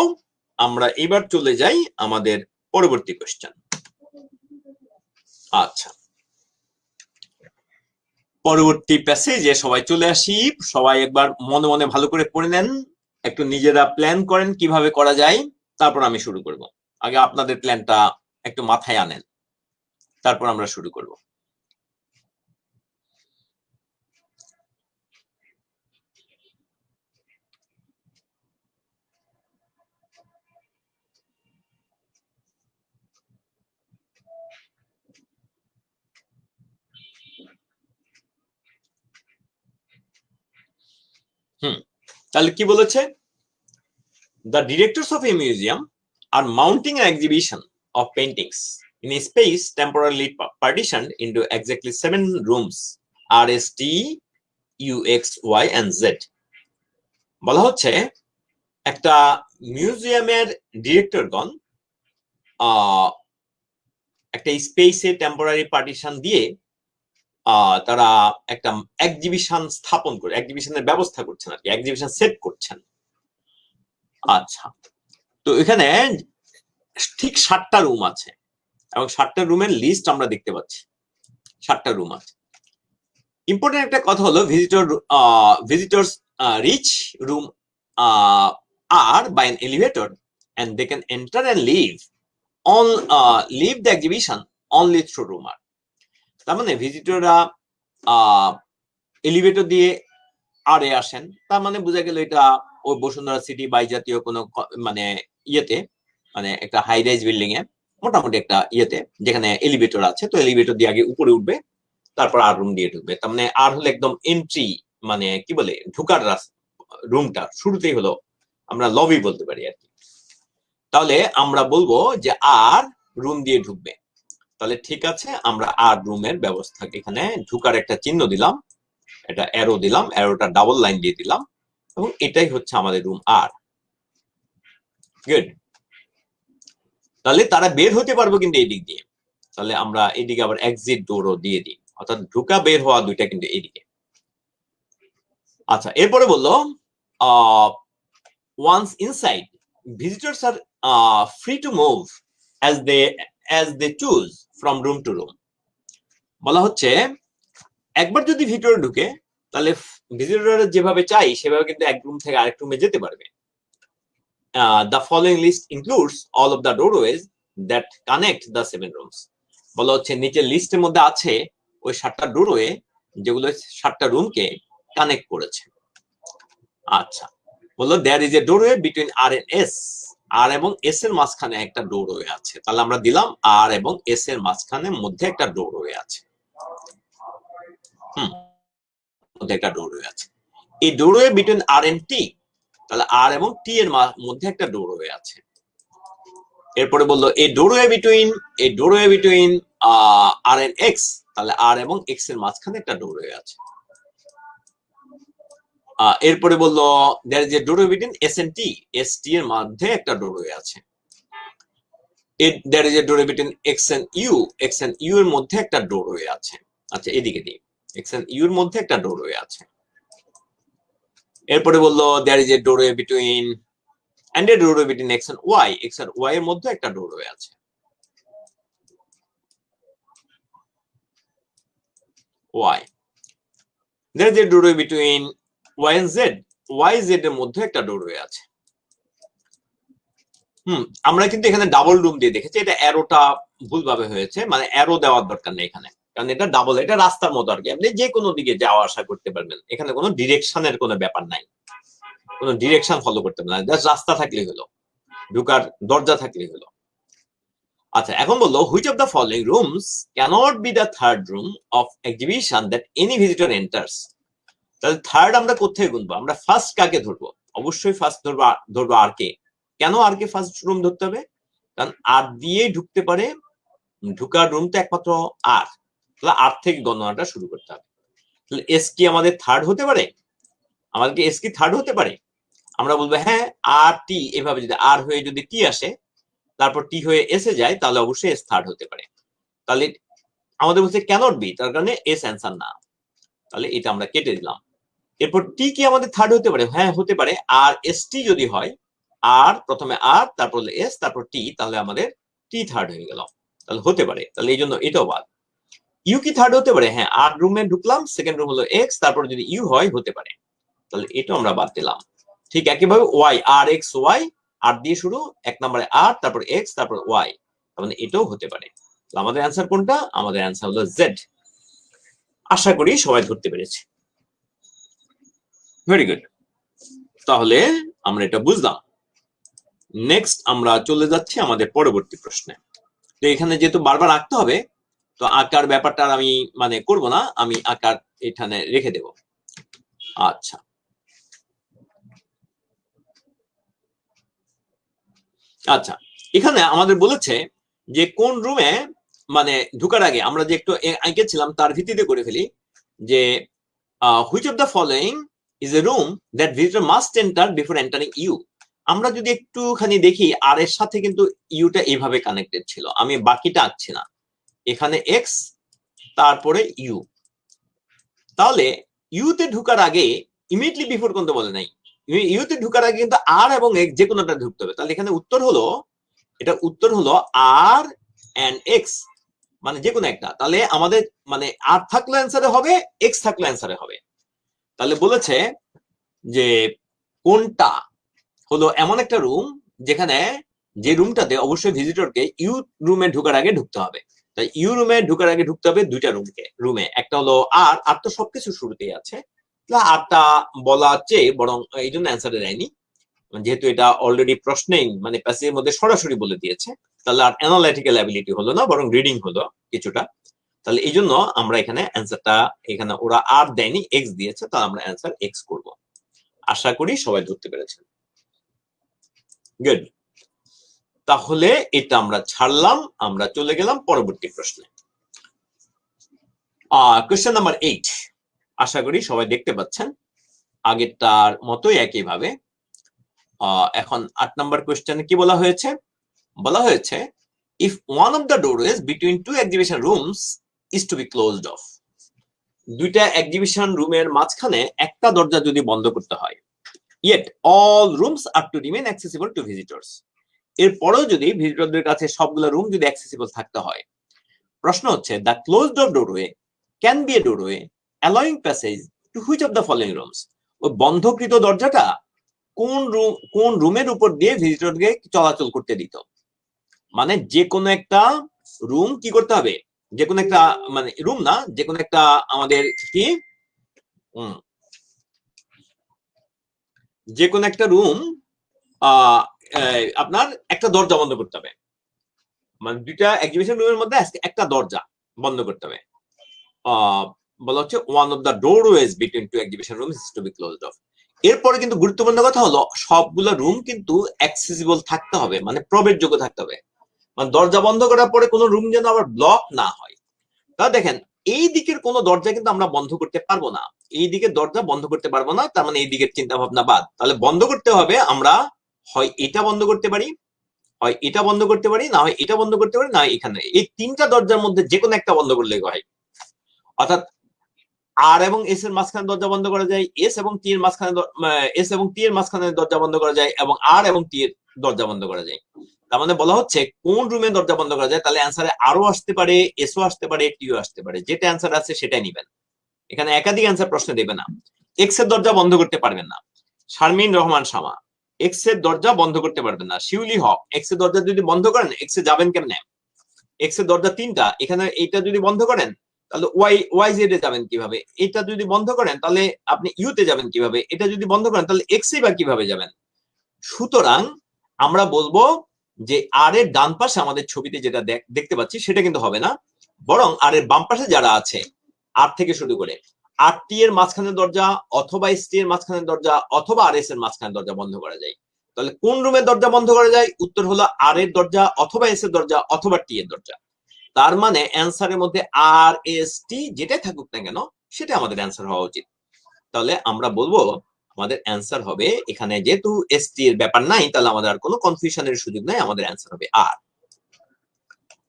আমরা এবার চলে যাই আমাদের পরবর্তী কোশ্চেন। আচ্ছা, পরবর্তী প্যাসেজে সবাই চলে আসি। সবাই একবার মনে মনে ভালো করে পড়ে নেন, একটু নিজেরা প্ল্যান করেন কিভাবে করা যায়, তারপর আমি শুরু করব। আগে আপনাদের প্ল্যানটা একটু মাথায় আনেন, তারপর আমরা শুরু করব। তাহলে কি বলেছে? The directors of a museum are mounting an exhibition of paintings in a space temporarily partitioned into exactly 7 rooms, R, S, T, U, X, Y, and Z. বলা হচ্ছে একটা মিউজিয়ামের ডিরেক্টরগণ একটা স্পেসে টেম্পোরারি পার্টিশন দিয়ে তারা একটা এক্সিবিশন স্থাপন করে, এক্সিবিশনের ব্যবস্থা করছেন আর কি, এক্সিবিশন সেট করছেন। আচ্ছা, তো এখানে ঠিক 7টা রুম আছে এবং 7টা রুমের লিস্ট আমরা দেখতে পাচ্ছি। 7টা রুম আছে। ইম্পর্টেন্ট একটা কথা হলো visitors reach room R by an elevator and they can enter and leave the exhibition only through room R. তার মানে ভিজিটররা এলিভেটর দিয়ে আর এ আসেন, তার মানে বোঝা গেল এটা ওই বসুন্ধরা সিটি বাই জাতীয় কোনো মানে ইয়েতে, মানে একটা হাই রাইজ বিল্ডিং এ মোটামুটি একটা ইয়েতে যেখানে এলিভেটর আছে, তো এলিভেটর দিয়ে আগে উপরে উঠবে, তারপর আর রুম দিয়ে ঢুকবে। তার মানে আর হলো একদম এন্ট্রি, মানে কি বলে ঢুকার রুমটা শুরুতেই হলো আমরা লবি বলতে পারি আর কি। তাহলে আমরা বলবো যে আর রুম দিয়ে ঢুকবে। তাহলে ঠিক আছে, আমরা আর রুমের ব্যবস্থা এখানে ঢুকার একটা চিহ্ন দিলাম, এটা অ্যারো দিলাম, অ্যারোটা ডাবল লাইন দিয়ে দিলাম, এবং এটাই হচ্ছে আমাদের রুম আর। গুড। তাহলে তারা বের হতে পারবো কিন্তু এই দিক দিয়ে, তাহলে আমরা এইদিকে আবার এক্সিট ডোরও দিয়ে দিই, অর্থাৎ ঢুকা বের হওয়া দুইটা কিন্তু এইদিকে। আচ্ছা, এরপরে বললো once inside visitors are free to move as they choose from room to room. বলা হচ্ছে একবার যদি ভিতরে ঢুকে তাহলে ভিজিটররা যেভাবে চাই সেভাবে কিন্তু এক রুম থেকে আরেক রুমে যেতে পারবে। The following list includes all of the doorways that connect the 7 rooms. বলা হচ্ছে নিচের লিস্টের মধ্যে আছে ওই 7টা ডোরওয়ে যেগুলো 7টা রুমকে কানেক্ট করেছে। আচ্ছা, বললো there is a doorway between R and S. আর এবং এস এর মাঝখানে একটা ডোরওয়ে আছে, তাহলে আমরা দিলাম আর এবং এস এর মাঝখানে মধ্যে একটা ডোরওয়ে আছে। মধ্যে একটা ডোরওয়ে আছে। এই ডোরওয়ে বিটুইন আর এন্ড টি, তাহলে আর এবং টি এর মধ্যে একটা ডোরওয়ে আছে। এরপরে বললো এই doorway between R and X, তাহলে আর এবং এক্স এর মাঝখানে একটা ডোরওয়ে আছে। এরপরে বললো there is a doorway between S and T, S T এর মধ্যে একটা ডোরওয়ে আছে। there is a doorway between X and U, X and U এর মধ্যে একটা ডোরওয়ে আছে। আচ্ছা, এদিকে দিই, X and U এর মধ্যে একটা ডোরওয়ে আছে। এরপরে বললো there is a doorway between X and Y, X and Y এর মধ্যে একটা ডোরওয়ে আছে। Y, there is a doorway between Y and Z, Y Z এর মধ্যে একটা ডোরওয়ে আছে। আমরা কিন্তু এখানে ডাবল রুম দিয়ে দেখেছি, এটা অ্যারোটা ভুলভাবে হয়েছে, মানে অ্যারো দেওয়ার দরকার নেই এখানে, কারণ এটা ডাবল, এটা রাস্তার মতো আর কি, আপনি যে কোনো দিকে যাওয়া আসা করতে পারবেন, এখানে কোনো ডিরেকশনের কোনো ব্যাপার নাই, কোনো ডিরেকশন ফলো করতে পারবেন না, জাস্ট রাস্তা থাকলেই হলো, ঢুকার দরজা থাকলেই হলো। আচ্ছা, এখন বললো which of the following rooms cannot be the third room of exhibition that any visitor enters. তাহলে থার্ড আমরা কোথায় গুনবো? আমরা ফার্স্ট কাকে ধরবো? অবশ্যই ফার্স্ট ধরবো আর কে। কেন আর কে ফার্স্ট রুম ধরতে হবে? কারণ আর দিয়ে ঢুকতে পারে, ঢুকার রুম তো একমাত্র আর, তাহলে আর থেকে গণনাটা শুরু করতে হবে। তাহলে এস কি আমাদের থার্ড হতে পারে? আমাদেরকে এস কি থার্ড হতে পারে? আমরা বলবো হ্যাঁ, আর টি, এভাবে যদি আর হয়ে যদি টি আসে তারপর টি হয়ে এসে যায় তাহলে অবশ্যই এস থার্ড হতে পারে। তাহলে আমাদের বলছে ক্যানট বি, তার কারণে এস অ্যান্সার না, তাহলে এটা আমরা কেটে দিলাম। এরপর টি কি আমাদের থার্ড হতে পারে? হ্যাঁ, হতে পারে। আর এস টি যদি হয়, আর প্রথমে আর তারপর এস তারপর টি, তাহলে আমাদের টি থার্ড হয়ে গেল, তাহলে হতে পারে, তাহলে এই জন্য এটাও বাদ। ইউ কি থার্ড হতে পারে? হ্যাঁ, আর রুমে ঢুকলাম, সেকেন্ড রুম হলো এক্স, তারপর যদি ইউ হয় হতে পারে, তাহলে এটা আমরা বাদ দিলাম। ঠিক একইভাবে ওয়াই, আর এক্স ওয়াই, আর দিয়ে শুরু, এক নম্বরে আর, তারপর এক্স, তারপর ওয়াই, তার মানে এটাও হতে পারে। আমাদের অ্যান্সার কোনটা? আমাদের অ্যান্সার হলো জেড। আশা করি সবাই ধরতে পেরেছে। ভেরি গুড, তাহলে আমরা এটা বুঝলাম। নেক্সট আমরা চলে যাচ্ছি আমাদের পরবর্তী প্রশ্নে। তো এখানে যেহেতু বারবার আঁকতে হবে, তো আঁকার ব্যাপারটা আমি মানে করব না, আমি আঁকার এখানে রেখে দেব। আচ্ছা, আচ্ছা, এখানে আমাদের বলেছে যে কোন রুমে মানে ঢুকার আগে আমরা যে একটু আঁকেছিলাম তার ভিত্তিতে করে ফেলি যে which of the following is a room that visitor must enter before entering U. আমরা যদি একটুখানি দেখি আর এর সাথে কিন্তু ইউটা এইভাবে কানেক্টেড ছিল, আমি বাকিটা আঁকছি না, এখানে এক্স তারপরে ইউ, তাহলে ইউতে ঢুকার আগে ইমিডিয়েটলি বিফোর কোনটা বলে নাই, ইউতে ঢুকার আগে কিন্তু আর এবং এক্স যে কোনোটা ঢুকতে হবে। তাহলে এখানে উত্তর হলো, এটা উত্তর হলো আর এন্ড এক্স, মানে যে কোনো একটা। তাহলে আমাদের মানে আর থাকলে অ্যান্সারে হবে, এক্স থাকলে অ্যান্সারে হবে। তাহলে বলেছে যে কোনটা হলো এমন একটা রুম যেখানে, যে রুমটাতে অবশ্যই ভিজিটরকে ইউ রুমে ঢোকার আগে ঢুকতে হবে। তাই ইউ রুমে ঢোকার আগে ঢুকতে হবে দুইটা রুমে, একটা হলো আর তো সবকিছু শুরুতেই আছে, আরটা বলা চেয়ে বরং এই জন্য অ্যান্সারে দেয়নি, যেহেতু এটা অলরেডি প্রশ্নেই মানে প্যাসেজের মধ্যে সরাসরি বলে দিয়েছে, তাহলে আর অ্যানালাইটিক্যাল অ্যাবিলিটি হলো না, বরং রিডিং হলো কিছুটা। তাহলে এই জন্য আমরা এখানে অ্যান্সারটা, এখানে ওরা আর দেয়নি, এক্স দিয়েছে, তাহলে আমরা অ্যান্সার এক্স করব। আশা করি সবাই ধরতে পেরেছেন। গুড, তাহলে এটা আমরা ছাড়লাম, আমরা চলে গেলাম পরবর্তী প্রশ্নে। কোয়েশ্চেন নাম্বার 8, আশা করি সবাই দেখতে পাচ্ছেন আগেরটার মতোই একইভাবে। এখন 8 নাম্বার কোয়েশ্চেনে কি বলা হয়েছে? বলা হয়েছে if one of the doorways between two exhibition rooms is to be closed off, দুইটা এক্সিবিশন রুমের মাঝখানে একটা দরজা যদি বন্ধ করতে হয়, yet all rooms are to remain accessible to visitors, এরপরেও যদি ভিজিটরদের কাছে সবগুলো রুম যদি অ্যাক্সেসিবল থাকতে হয়, প্রশ্ন হচ্ছে the closed off doorway can be a doorway allowing passage to which of the following rooms, ওই বন্ধকৃত দরজাটা কোন রুমের উপর দিয়ে ভিজিটরকে চলাচল করতে দিত। মানে যে কোনো একটা রুম কি করতে হবে, যে কোনো একটা মানে রুম না, যে কোনো একটা আমাদের কি যে কোনো একটা রুম আপনার একটা দরজা বন্ধ করতে হবে, মানে দুইটা এক্সিবিশন রুমের মধ্যে একটা দরজা বন্ধ করতে হবে। বলা হচ্ছে one of the doorways between two exhibition rooms is to be closed off. এরপরে কিন্তু গুরুত্বপূর্ণ কথা হলো সবগুলো রুম কিন্তু অ্যাক্সেসিবল থাকতে হবে, মানে প্রবেশযোগ্য থাকতে হবে, মানে দরজা বন্ধ করার পরে কোনো রুম যেন আবার ব্লক না হয়। তাহলে দেখেন এই দিকের কোনো দরজা কিন্তু আমরা বন্ধ করতে পারবো না, এই দিকের দরজা বন্ধ করতে পারবো না, তার মানে এই দিকের চিন্তা ভাবনা বাদ। তাহলে বন্ধ করতে হবে আমরা, হয় এটা বন্ধ করতে পারি, হয় এটা বন্ধ করতে পারি, না হয় এটা বন্ধ করতে পারি, না হয় এখানে, এই তিনটা দরজার মধ্যে যে কোনো একটা বন্ধ করলে হয়। অর্থাৎ আর এবং এস এর মাঝখানে দরজা বন্ধ করা যায়, এস এবং টি এর মাঝখানে দরজা বন্ধ করা যায়, এবং আর এবং টি এর দরজা বন্ধ করা যায়। তার মানে বলা হচ্ছে কোন রুমে দরজা বন্ধ করা যায়, তাহলে অ্যান্সারে আরও আসতে পারে, এসও আসতে পারে, টিও আসতে পারে, যেটা অ্যান্সার আছে সেটাই নিবেন, এখানে একাধিক অ্যান্সার প্রশ্ন দেবে না। এক্স এর দরজা বন্ধ করতে পারবেন না, শারমিন রহমান শামা এক্স এর দরজা বন্ধ করতে পারবেন না, শিউলি হক এক্স এর দরজা যদি বন্ধ করেন এক্স এ যাবেন কেমনে, এক্স এর দরজা তিনটা, এখানে এইটা যদি বন্ধ করেন তাহলে ওয়াই জেড এ যাবেন কিভাবে, এটা যদি বন্ধ করেন তাহলে আপনি ইউতে যাবেন কিভাবে, এটা যদি বন্ধ করেন তাহলে এক্স এ বা কিভাবে যাবেন। সুতরাং আমরা বলবো যে আর এর ডান পাশে আমাদের ছবিতে যেটা দেখতে পাচ্ছি সেটা কিন্তু হবে না, বরং আর এর বাম পাশে যারা আছে আর থেকে শুরু করে আর টি এর মাঝখানে দরজা অথবা এস টি এর মাঝখানে দরজা অথবা আর এস এর মাঝখানে দরজা বন্ধ করা যায়। তাহলে কোন রুমের দরজা বন্ধ করা যায়, উত্তর হলো আর এর দরজা অথবা এস এর দরজা অথবা টি এর দরজা। তার মানে অ্যান্সারের মধ্যে আর এস টি যেটাই থাকুক না কেন সেটা আমাদের অ্যান্সার হওয়া উচিত। তাহলে আমরা বলবো আমাদের অ্যান্সার হবে, এখানে যেহেতু এস টি এর ব্যাপার নাই তাহলে আমাদের আর কোনো কনফিউশনের সুযোগ নাই, আমাদের অ্যান্সার হবে আর।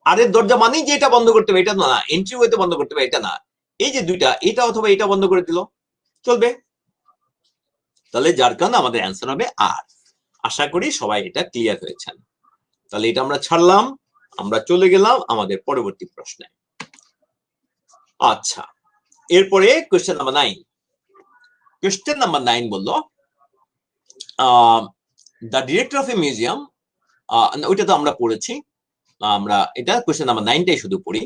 আর এর দরজা মানেই যে এটা বন্ধ করতে হবে এটা না, এন্ট্রি ওয়েতে বন্ধ করতে হবে এটা না, এই যে দুইটা এটা অথবা এটা বন্ধ করে দিল চলবে, তাহলে যার কারণে আমাদের অ্যান্সার হবে আর। আশা করি সবাই এটা ক্লিয়ার হয়েছেন। তাহলে এটা আমরা ছাড়লাম, আমরা চলে গেলাম আমাদের পরবর্তী প্রশ্নে। আচ্ছা, এরপরে কোয়েশ্চেন নাম্বার 9। কোয়েশ্চেন নাম্বার 9 বললো the director of A museum, ওইটা তো আমরা পড়েছি, আমরা এটা কোয়েশ্চেন নাম্বার 9টাই শুধু পড়ি।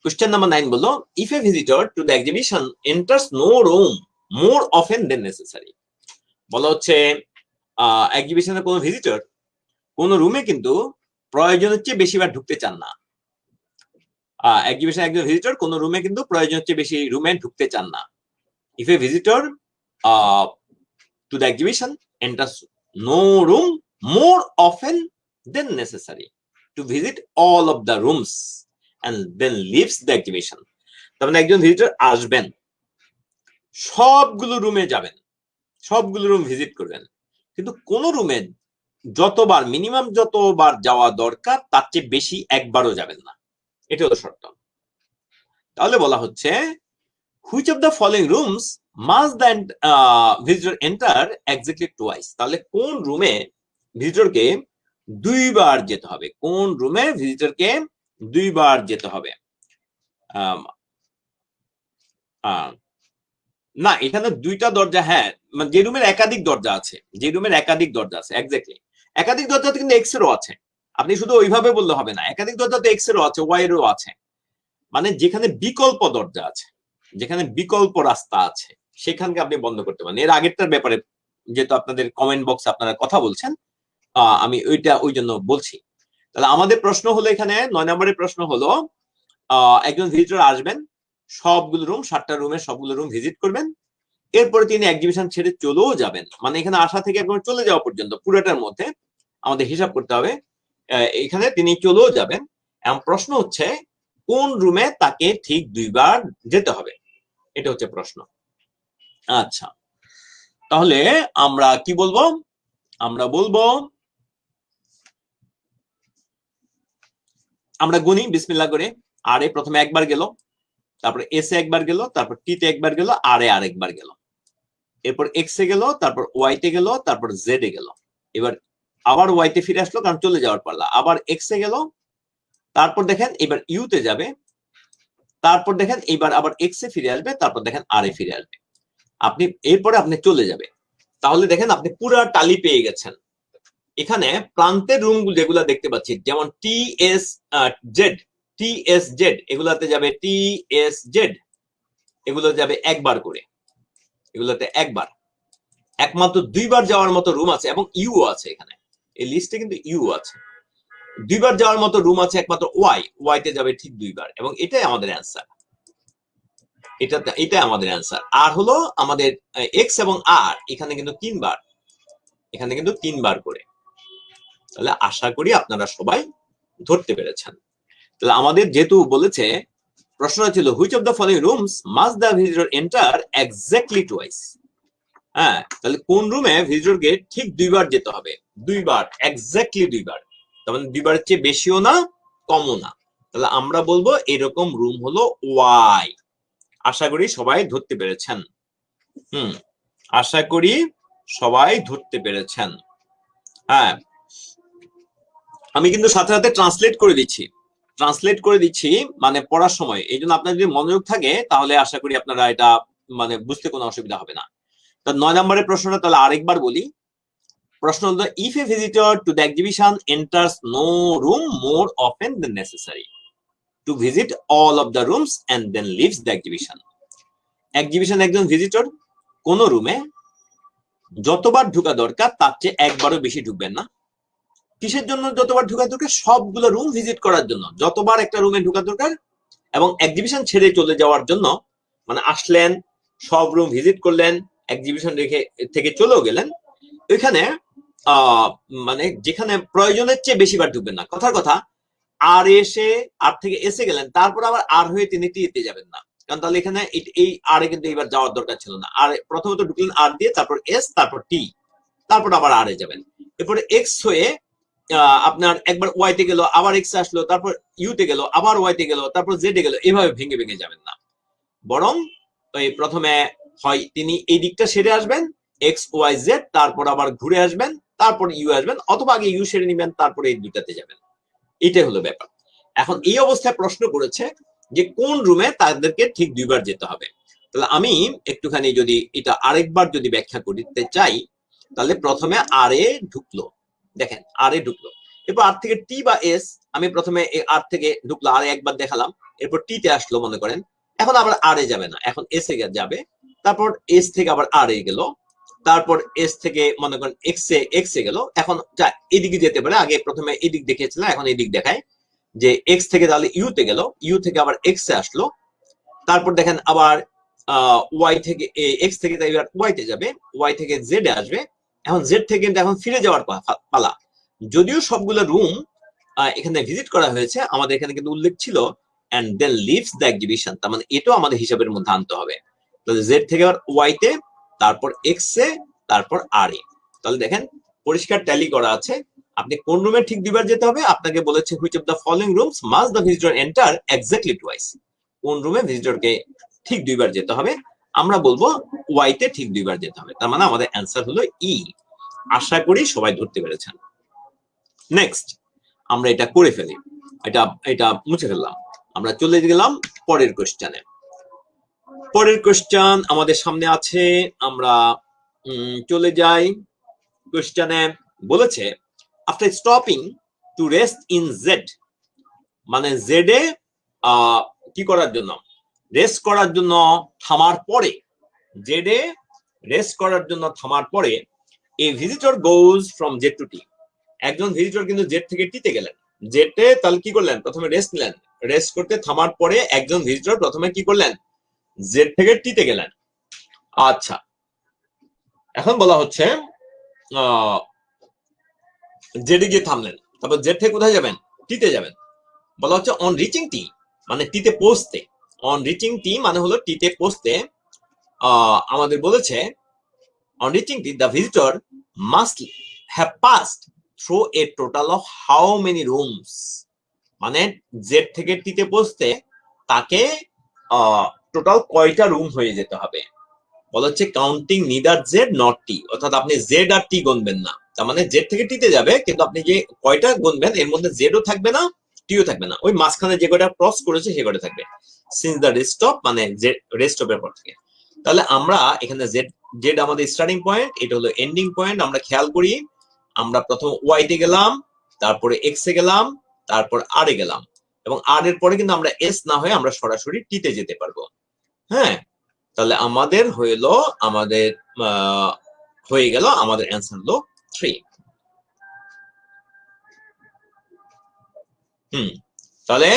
কোয়েশ্চেন নাম্বার 9 বললো if a visitor to the exhibition enters no room more often than necessary. বলা হচ্ছে এক্সিবিশনের কোনো ভিজিটর কোন রুমে কিন্তু প্রয়োজনের চেয়ে বেশিবার ঢুকতে চান না। এক্সিবিশন একজন ভিজিটর কোন রুমে কিন্তু প্রয়োজনের চেয়ে বেশি রুমে ঢুকতে চান না। If a visitor to the exhibition enters no room more often than necessary to visit all of the rooms and then leaves the exhibition. তার মানে একজন ভিজিটর আসবেন, সবগুলো রুমে যাবেন, সবগুলো রুম ভিজিট করবেন, কিন্তু কোন রুমে যতবার মিনিমাম যতবার যাওয়া দরকার তার চেয়ে বেশি একবারও যাবেন না, এটা হলো শর্ত। তাহলে বলা হচ্ছে which of the following rooms must the visitor enter exactly twice? তাহলে কোন রুমে ভিজিটরকে দুইবার যেতে হবে, কোন রুমে ভিজিটরকে দুইবার যেতে হবে? না, এখানে দুইটা দরজা, হ্যাঁ, যে রুমের একাধিক দরজা আছে, যে রুমের একাধিক দরজা আছে, এক্স্যাক্টলি একাধিক দরজা কিন্তু এক্স এরও আছে, আপনি শুধু ওইভাবে বললে হবে না, একাধিক দরজা তো এক্স এরও আছে, ওয়াই এরও আছে, মানে যেখানে বিকল্প দরজা আছে, যেখানে বিকল্প রাস্তা আছে সেখানকে আপনি বন্ধ করতে পারেন। এর আগেরটার ব্যাপারে যেহেতু আপনাদের কমেন্ট বক্সে আপনারা কথা বলছেন, আমি ওই জন্য বলছি। তাহলে আমাদের প্রশ্ন হলো এখানে 9 নম্বরের প্রশ্ন হলো একজন ভিজিটর আসবেন, সবগুলো রুম 7টা রুমের সবগুলো রুম ভিজিট করবেন, এরপরে তিনি এক্সিবিশন ছেড়ে চলেও যাবেন, মানে এখানে আসা থেকে একবার চলে যাওয়া পর্যন্ত পুরোটার মধ্যে আমাদের হিসাব করতে হবে, এখানে তিনি চলেও যাবেন। এবং প্রশ্ন হচ্ছে কোন রুমে তাকে ঠিক দুইবার যেতে হবে, এটা হচ্ছে প্রশ্ন। আচ্ছা, তাহলে আমরা কি বলবো? আমরা বলবো, আমরা গুনি বিসমিল্লাহ করে। আর এ প্রথমে একবার গেল, তারপর এস এ একবার গেল, তারপর টি তে একবার গেল, আর এ আরেকবার গেল, এরপর এক্স এ গেল, তারপর ওয়াই তে গেল, তারপর জেড এ গেল, এবার আবার ওয়াই তে ফিরে আসলো কারণ চলে যাওয়ার পাল্লা, আবার এক্স এ গেল, তারপর দেখেন এবার ইউ তে যাবে, তারপর দেখেন এবার আবার এক্স এ ফিরে আসবে, তারপর দেখেন আর এ ফিরে আসবে, আপনি এরপরে আপনি চলে যাবে। তাহলে দেখেন আপনি পুরো টালি পেয়ে গেছেন। এখানে প্রান্তের রুম যেগুলো দেখতে পাচ্ছি, যেমন টি এস জেড, এগুলাতে যাবে টি এস জেড, এগুলো যাবে একবার করে, এগুলোতে একবার, একমাত্র দুইবার যাওয়ার মতো রুম আছে, এবং ইউ আছে এখানে, এই লিস্টে কিন্তু ইউ আছে, দুইবার যাওয়ার মতো রুম আছে একমাত্র ওয়াই তে যাবে ঠিক দুইবার, এবং এটাই আমাদের অ্যান্সার, এটাই আমাদের অ্যান্সার। আর হলো আমাদের এক্স এবং আর, এখানে কিন্তু তিনবার, এখানে কিন্তু তিনবার করে। তাহলে আশা করি আপনারা সবাই ধরতে পেরেছেন। তাহলে আমাদের যেহেতু বলেছে, প্রশ্ন ছিল which of the following rooms must the visitor enter exactly twice. হ্যাঁ, তাহলে কোন রুমে ভিজিটরকে ঠিক দুইবার যেতে হবে, দুইবার, এক্স্যাক্টলি দুইবার, তার মানে দুইবারের চেয়ে বেশিও না কমও না। তাহলে আমরা বলবো এরকম রুম হলো ওয়াই। আশা করি সবাই ধরতে পেরেছেন। আশা করি সবাই ধরতে পেরেছেন। হ্যাঁ, আমি কিন্তু সাথে সাথে ট্রান্সলেট করে দিচ্ছি মানে পড়ার সময়, এই জন্য আপনার যদি মনোযোগ থাকে তাহলে আশা করি আপনারা এটা মানে বুঝতে কোনো অসুবিধা হবে না। তো 9 নম্বরের প্রশ্নটা তাহলে আরেকবার বলি। প্রশ্ন হলো if a visitor to the exhibition enters no room more often than necessary to visit all of the rooms and then leaves the exhibition. Exhibition একজন ভিজিটর কোন রুমে যতবার ঢোকা দরকার তার চেয়ে একবারও বেশি ঢুকবেন না। কিসের জন্য যতবার ঢোকা দরকার? সবগুলো রুম ভিজিট করার জন্য, যতবার একটা রুমে ঢোকা দরকার, এবং এক্সিবিশন ছেড়ে চলে যাওয়ার জন্য, মানে আসলেন, সব রুম ভিজিট করলেন, এক্সিবিশন থেকে চলেও গেলেন, ওইখানে মানে যেখানে প্রয়োজনের চেয়ে বেশিবার ঢুকবেন না। কথার কথা, আর এসে আর থেকে এসে গেলেন, তারপর আবার আর হয়ে তিনি টিতে যাবেন না, কারণ তাহলে এখানে এই আর কিন্তু এবার যাওয়ার দরকার ছিল না। আর প্রথমত ঢুকলেন আর দিয়ে, তারপর এস, তারপর টি, তারপর আবার আর এ যাবেন, এরপরে এক্স হয়ে আপনার একবার ওয়াই তে গেল, আবার এক্স আসলো, তারপর ইউ তে গেল, আবার ওয়াই তে গেল, তারপর জেড এ গেল, এভাবে ভেঙে ভেঙে যাবেন না। বরং ওই প্রথমে হয় তিনি এই দিকটা সেরে আসবেন, এক্স ওয়াই জেড, তারপর আবার ঘুরে আসবেন, তারপর ইউ আসবেন, অথবা আগে ইউ সেরে নিবেন, তারপরে এই দুটাতে যাবেন। এটাই হলো ব্যাপার। এখন এই অবস্থায় প্রশ্ন করেছে যে কোন রুমে তাদেরকে ঠিক 2বার যেতে হবে। তাহলে আমি একটুখানি যদি এটা আরেকবার যদি ব্যাখ্যা করতে চাই, তাহলে প্রথমে আর এ ঢুকলো, দেখেন আর এ ঢুকলো, এরপর আর থেকে টি বা এস, আমি প্রথমে আর থেকে ঢুকলো, আর একবার দেখালাম, এরপর টি তে আসলো মনে করেন, এখন আবার আর এ যাবে না, এখন এস এ যাবে, তারপর এস থেকে আবার আর এ গেল, তারপর এস থেকে মনে করেন এক্স এ গেল, এখন যা এদিকে যেতে পারে, আগে প্রথমে এদিক দেখিয়েছিলাম, এখন এদিক দেখায় যে এক্স থেকে তাহলে ইউ তে গেল, ইউ থেকে আবার এক্স এ আসলো, তারপর দেখেন আবার ওয়াই থেকে এক্স থেকে এবার ওয়াই তে যাবে, ওয়াই থেকে জেড এ আসবে, এখন জেড থেকে কিন্তু এখন ফিরে যাওয়ার পালা। যদিও সবগুলো রুম এখানে ভিজিট করা হয়েছে, আমাদের এখানে কিন্তু উল্লেখ ছিল and then leaves the exhibition, তার মানে এটাও আমাদের হিসাবের মধ্যে আনতে হবে। তাহলে জেড থেকে আবার ওয়াই তে, তারপর এক্স এ, তারপর আর এ। তাহলে দেখেন পরিষ্কার ট্যালি করা আছে, আপনি কোন রুমে ঠিক 2বার যেতে হবে, আপনাকে বলেছে which of the following rooms must the visitor enter exactly twice, কোন রুমে ভিজিটরকে ঠিক 2বার যেতে হবে, আমরা বলবো ওয়াই তে ঠিক 2বার যেতে হবে, তার মানে আমাদের অ্যান্সার হলো ই। আশা করি সবাই ধরতে পেরেছেন। নেক্সট আমরা এটা করে ফেলি, এটা মুছে ফেললাম, আমরা চলে গেলাম পরের কোশ্চেনে। পরের কোশ্চেন আমাদের সামনে আছে, আমরা চলে যাই কোশ্চেনে। বলেছে after stopping to rest in Z, মানে জেড এ কি করার জন্য, রেস্ট করার জন্য থামার পরে, জেড এ রেস্ট করার জন্য থামার পরে, a visitor goes from Z to T, একজন ভিজিটর কিন্তু জেড থেকে টি তে গেলেন, জেড এ তাহলে কি করলেন, প্রথমে রেস্ট নিলেন, রেস্ট করতে থামার পরে একজন ভিজিটর প্রথমে কি করলেন, জেড থেকে টি তে গেলেন। আচ্ছা, এখন বলা হচ্ছে জেডে গিয়ে থামলেন, তারপর জেড থেকে কোথায় যাবেন, টি তে যাবেন। বলা হচ্ছে অন রিচিং টি, মানে টি তে পৌঁছতে, অন রিচিং টি মানে হলো টি তে পৌঁছতে, আমাদের বলেছে on reaching T the visitor must have passed through a total of how many rooms, মানে জেড থেকে টি তে পৌঁছতে তাকে টোটাল কয়টা রুম হয়ে যেতে হবে। বলা হচ্ছে কাউন্টিং নিদার জেড নট টি, অর্থাৎ আপনি জেড আর টি গুনবেন না, তার মানে জেড থেকে টি তে যাবে, কিন্তু আপনি যে কয়টা গুনবেন এর মধ্যে জেডও থাকবে না, টিও থাকবে না, ওই মাঝখানে যে কয়টা ক্রস করেছে সে কয়টা থাকবে, সিন্স দ্য রেস্ট অফ, মানে রেস্ট অফ এর পর থেকে। তাহলে আমরা এখানে জেড, জেড আমাদের স্টার্টিং পয়েন্ট, এটা হলো এন্ডিং পয়েন্ট, আমরা খেয়াল করি, আমরা প্রথম ওয়াই তে গেলাম, তারপরে এক্স এ গেলাম, তারপর আর এ গেলাম, এবং আর এর পরে কিন্তু আমরা এস না হয়ে আমরা সরাসরি টি তে যেতে পারবো। হ্যাঁ, তাহলে আমাদের হয়ে গেল, আমাদের অ্যান্সার হলো 3। তাহলে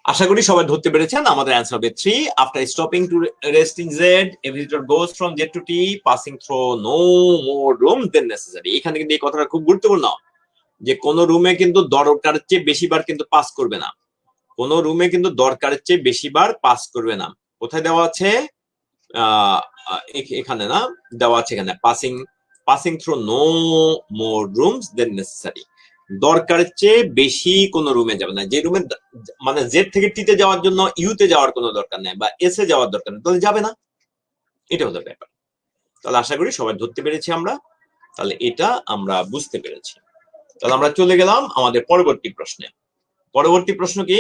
আশা করি সবাই ধরতে পেরেছেন, আমাদের অ্যান্সার হবে 3। After stopping to rest in Z, a visitor goes from Z to T, passing through no more room than necessary. এখানে কিন্তু এই কথাটা খুব গুরুত্বপূর্ণ, যে কোন রুমে কিন্তু দরকারের চেয়ে বেশিবার কিন্তু পাস করবে না, কোন রুমে কিন্তু দরকারের চেয়ে বেশিবার পাস করবে না। কোথায় দেওয়া আছে, এখানে না দেওয়া আছে, এখানে passing through no more rooms than necessary, দরকারের চেয়ে বেশি কোন রুমে যাবে না, যে রুমে মানে জেড থেকে টি তে যাওয়ার জন্য ইউ তে যাওয়ার কোনো দরকার নেই বা এস এ যাওয়ার দরকার নেই, তাহলে যাবে না, এটা হলো ব্যাপার। তাহলে আশা করি সবাই ধরতে পেরেছি আমরা, তাহলে এটা আমরা বুঝতে পেরেছি। তাহলে আমরা চলে গেলাম আমাদের পরবর্তী প্রশ্নে। পরবর্তী প্রশ্ন কি,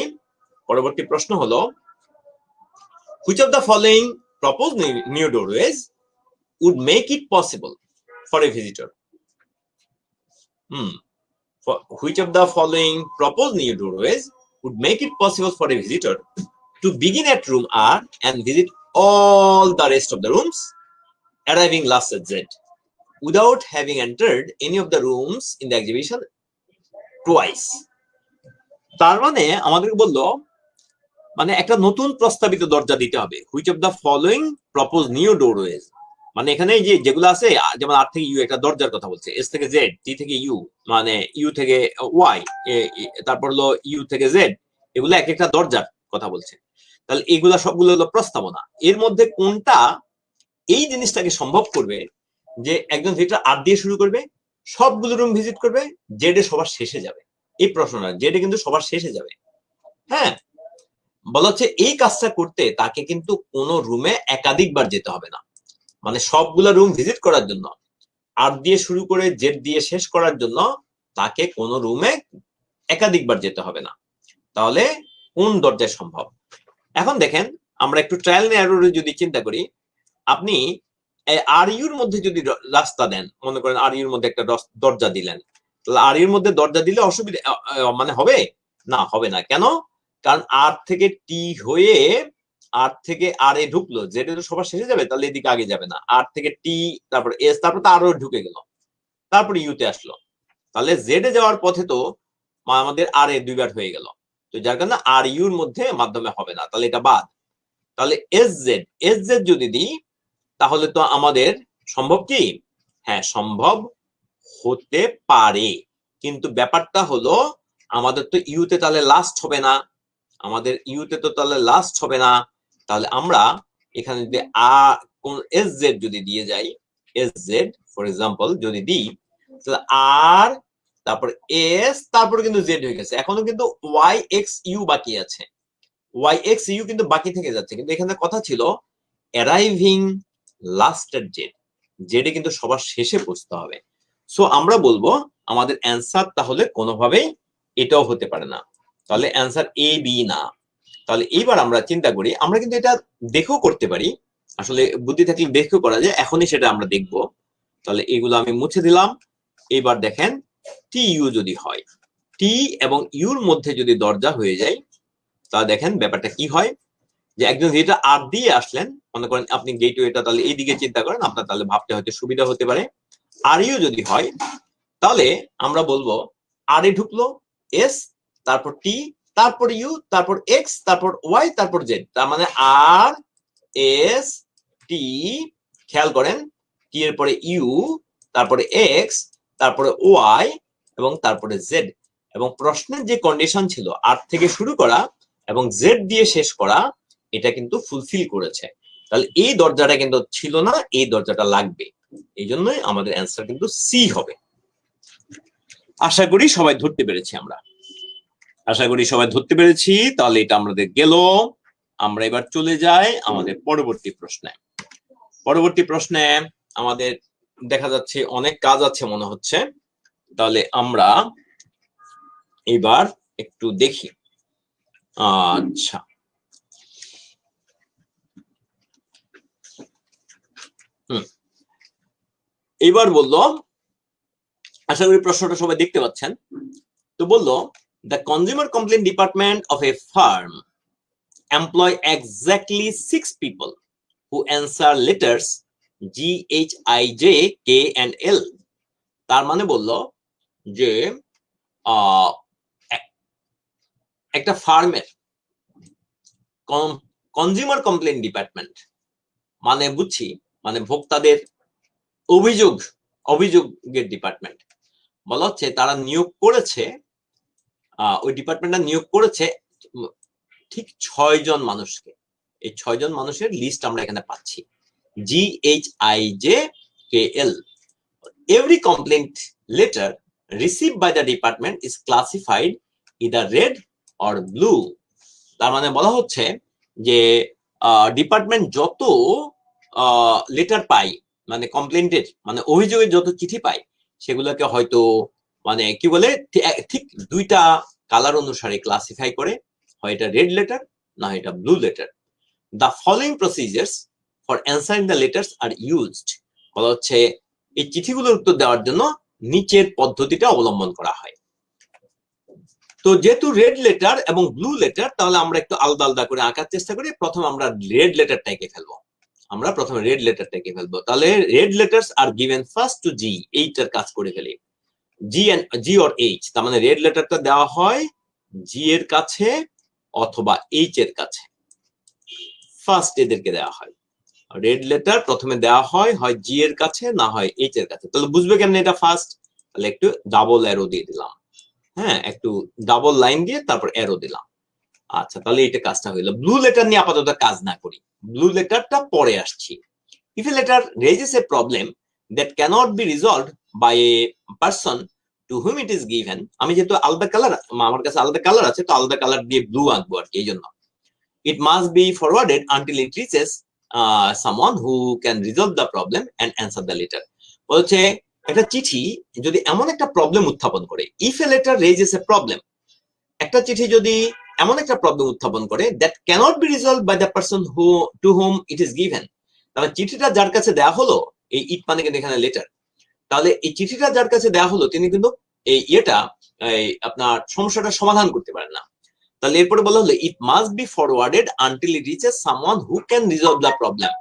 পরবর্তী প্রশ্ন হলো which of the following proposed new doorways would make it possible for a visitor, which of the following proposed new doorways would make it possible for a visitor to begin at room R and visit all the rest of the rooms arriving last at Z without having entered any of the rooms in the exhibition twice। তার মানে আমাদের বললো, মানে একটা নতুন প্রস্তাবিত দরজা দিতে হবে, which of the following propose new ডোরওয়েজ, মানে এখানে যে যেগুলো আছে, যেমন আর থেকে ইউ একটা দরজার কথা বলছে, এস থেকে জেড, টি থেকে ইউ, মানে ইউ থেকে ওয়াই, তারপর হলো ইউ থেকে জেড, এগুলো এক একটা দরজার কথা বলছে। তাহলে এগুলা সবগুলো হলো প্রস্তাবনা, এর মধ্যে কোনটা এই জিনিসটাকে সম্ভব করবে যে একজন ভিজিটর আর দিয়ে শুরু করবে, সবগুলো রুম ভিজিট করবে, জেড এ সবার শেষে যাবে, এই প্রশ্নটা জেড এ কিন্তু সবার শেষে যাবে। হ্যাঁ, বলা হচ্ছে এই কাজটা করতে তাকে কিন্তু কোনো রুমে একাধিকবার যেতে হবে না, মানে সবগুলা রুম ভিজিট করার জন্য আর দিয়ে শুরু করে জেড দিয়ে শেষ করার জন্য তাকে কোনো রুমে একাধিকবার যেতে হবে না। তাহলে কোন দরজায় সম্ভব, এখন দেখেন আমরা একটু ট্রায়াল এন্ড এররে যদি চিন্তা করি, আপনি আর ইউর মধ্যে যদি রাস্তা দেন, মনে করেন আর ইউর মধ্যে একটা দরজা দিলেন, তাহলে আর ইউর মধ্যে দরজা দিলে অসুবিধা মানে হবে না, হবে না। কেন? কারণ আর থেকে টি হয়ে আর থেকে আর এ ঢুকলো, জেড এ তো সবার শেষে যাবে, তাহলে এদিকে আগে যাবে না। আর থেকে টি, তারপর এস, তারপর তো আরো ঢুকে গেল, তারপর ইউতে আসলো, তাহলে জেড এ যাওয়ার পথে তো আমাদের আর এ দুইবার হয়ে গেল, তো যার কারণে আর ইউর মধ্যে মাধ্যমে হবে না, তাহলে এটা বাদ। তাহলে এস জেড যদি দিই, তাহলে তো আমাদের সম্ভব কি? হ্যাঁ, সম্ভব হতে পারে, কিন্তু ব্যাপারটা হলো আমাদের তো ইউতে তাহলে লাস্ট হবে না, আমাদের ইউতে তো তাহলে লাস্ট হবে না। তাহলে আমরা এখানে যদি কোন এস জেড যদি দিয়ে যাই, এস জেড ফর এক্সাম্পল যদি দিই, তাহলে আর তারপর এস, তারপরে কিন্তু জেড হয়ে গেছে, এখনো কিন্তু ওয়াই এক্স ইউ বাকি আছে, ওয়াই এক্স ইউ কিন্তু বাকি থেকে যাচ্ছে, কিন্তু এখানে কথা ছিল অ্যারাইভিং লাস্টের জেড, জেডে কিন্তু সবার শেষে পৌঁছতে হবে। সো আমরা বলবো আমাদের অ্যান্সার তাহলে কোনোভাবেই এটাও হতে পারে না, তাহলে অ্যান্সার এ বি না। তাহলে এইবার আমরা চিন্তা করি, আমরা কিন্তু এটা দেখেও করতে পারি, আসলে বুদ্ধি থাকলে দেখেও করা যায়, এখনই সেটা আমরা দেখব। তাহলে এগুলো আমি মুছে দিলাম। এবার দেখেন টি ইউ যদি হয়, টি এবং ইউর মধ্যে যদি দরজা হয়ে যায়, তাহলে দেখেন ব্যাপারটা কি হয়, যে একজন যেটা আর দিয়ে আসলেন, মনে করেন আপনি গেটওয়েটা তাহলে এইদিকে চিন্তা করেন, আপনার তাহলে ভাবতে হয়তো সুবিধা হতে পারে। আর ইউ যদি হয়, তাহলে আমরা বলবো আর এ ঢুকলো এস, তারপর টি, তারপর ইউ, তারপর এক্স, তারপর ওয়াই, তারপর জেড, তার মানে আর এস টি, খেয়াল করেন টি এর পরে ইউ, তারপরে এক্স, তারপরে ওয়াই এবং তারপরে জেড। এবং প্রশ্নের যে কন্ডিশন ছিল আর থেকে শুরু করা এবং জেড দিয়ে শেষ করা, এটা কিন্তু ফুলফিল করেছে। তাহলে এই দরজাটা কিন্তু ছিল না, এই দরজাটা লাগবে, এই জন্যই আমাদের অ্যান্সার কিন্তু সি হবে। আশা করি সবাই ধরতে পেরেছি আমরা, আশা করি সবাই ধরতে পেরেছি। তাহলে এটা আমাদের গেল। আমরা এবার চলে যাই আমাদের পরবর্তী প্রশ্নে। পরবর্তী প্রশ্নে আমাদের দেখা যাচ্ছে অনেক কাজ আছে মনে হচ্ছে, তাহলে আমরা এবার একটু দেখি। আচ্ছা, এবার বললো, আশা করি প্রশ্নটা সবাই দেখতে পাচ্ছেন। তো বললো, the consumer complaint department of a firm employ exactly 6 people who answer letters G, H, I, J, K and L. তার মানে বললো যে একটা ফার্মের কনজিউমার কমপ্লেইন ডিপার্টমেন্ট মানে বুঝছি, মানে ভোক্তাদের অভিযোগের ডিপার্টমেন্ট। বলা হচ্ছে তারা নিয়োগ করেছে, ওই ডিপার্টমেন্টটা নিয়োগ করেছে ঠিক 6 জন মানুষকে। এই 6 জন মানুষের লিস্ট আমরা এখানে পাচ্ছি, G, H, I, J, K, L. Every complaint letter received by the department is classified either red or blue. তার মানে বলা হচ্ছে যে ডিপার্টমেন্ট যত লেটার পাই, মানে কমপ্লেন্টের মানে অভিযোগের যত চিঠি পাই, সেগুলোকে হয়তো মানে কি বলে ঠিক দুইটা কালার অনুসারে ক্লাসিফাই করে, হয় এটা রেড লেটার না এটা blue letter. The following procedures for answering the letters are used. বলা হচ্ছে এই চিঠিগুলোর উত্তর দেওয়ার জন্য নিচের পদ্ধতিটা অবলম্বন করা হয়। তো যেহেতু রেড লেটার এবং ব্লু লেটার, তাহলে আমরা একটু আলাদা আলাদা করে আঁকার চেষ্টা করি। প্রথমে আমরা রেড লেটারটা এঁকে ফেলবো, আমরা প্রথমে রেড লেটারটা এঁকে ফেলবো। তাহলে red letters are given first to G, এইটার কাজ করে ফেলি। জি অর এইচ, তার মানে রেড লেটারটা দেওয়া হয় জি এর কাছে অথবা এইচ এর কাছে, ফার্স্ট এদেরকে দেওয়া হয়। রেড লেটার প্রথমে দেওয়া হয় হয় জি এর কাছে না হয় এইচ এর কাছে। তাহলে বুঝবে কেমন এটা ফার্স্ট, তাহলে একটু ডাবল অ্যারো দিয়ে দিলাম, হ্যাঁ একটু ডাবল লাইন দিয়ে তারপর অ্যারো দিলাম। আচ্ছা, তাহলে এটা কাজটা হইলো। ব্লু লেটার নিয়ে আপাতত কাজ না করি, ব্লু লেটারটা পরে আসছি। If a letter raises a problem that cannot be resolved by a person to whom it is given, আমি যেহেতু আলাদা কালার, আমার কাছে আলাদা কালার আছে, তো আলাদা কালার দিয়ে ব্লু আঁকবো আর কি, এই জন্য। It must be forwarded until it reaches someone who can resolve the problem and answer the letter. বলছে একটা চিঠি যদি এমন একটা প্রবলেম উত্থাপন করে, if a letter raises a problem, একটা চিঠি যদি এমন একটা প্রবলেম উত্থাপন করে that cannot be resolve by the person who to whom it is given. তাহলে চিঠিটা যার কাছে দেওয়া হলো, এই ইট মানে কিন্তু এখানে লেটার, তাহলে এই চিঠিটা যার কাছে দেওয়া হলো তিনি কিন্তু এই আপনার সমস্যাটা সমাধান করতে পারেন না। তাহলে এরপরে বলা হলো it must be forwarded until it reaches someone who can resolve the problem.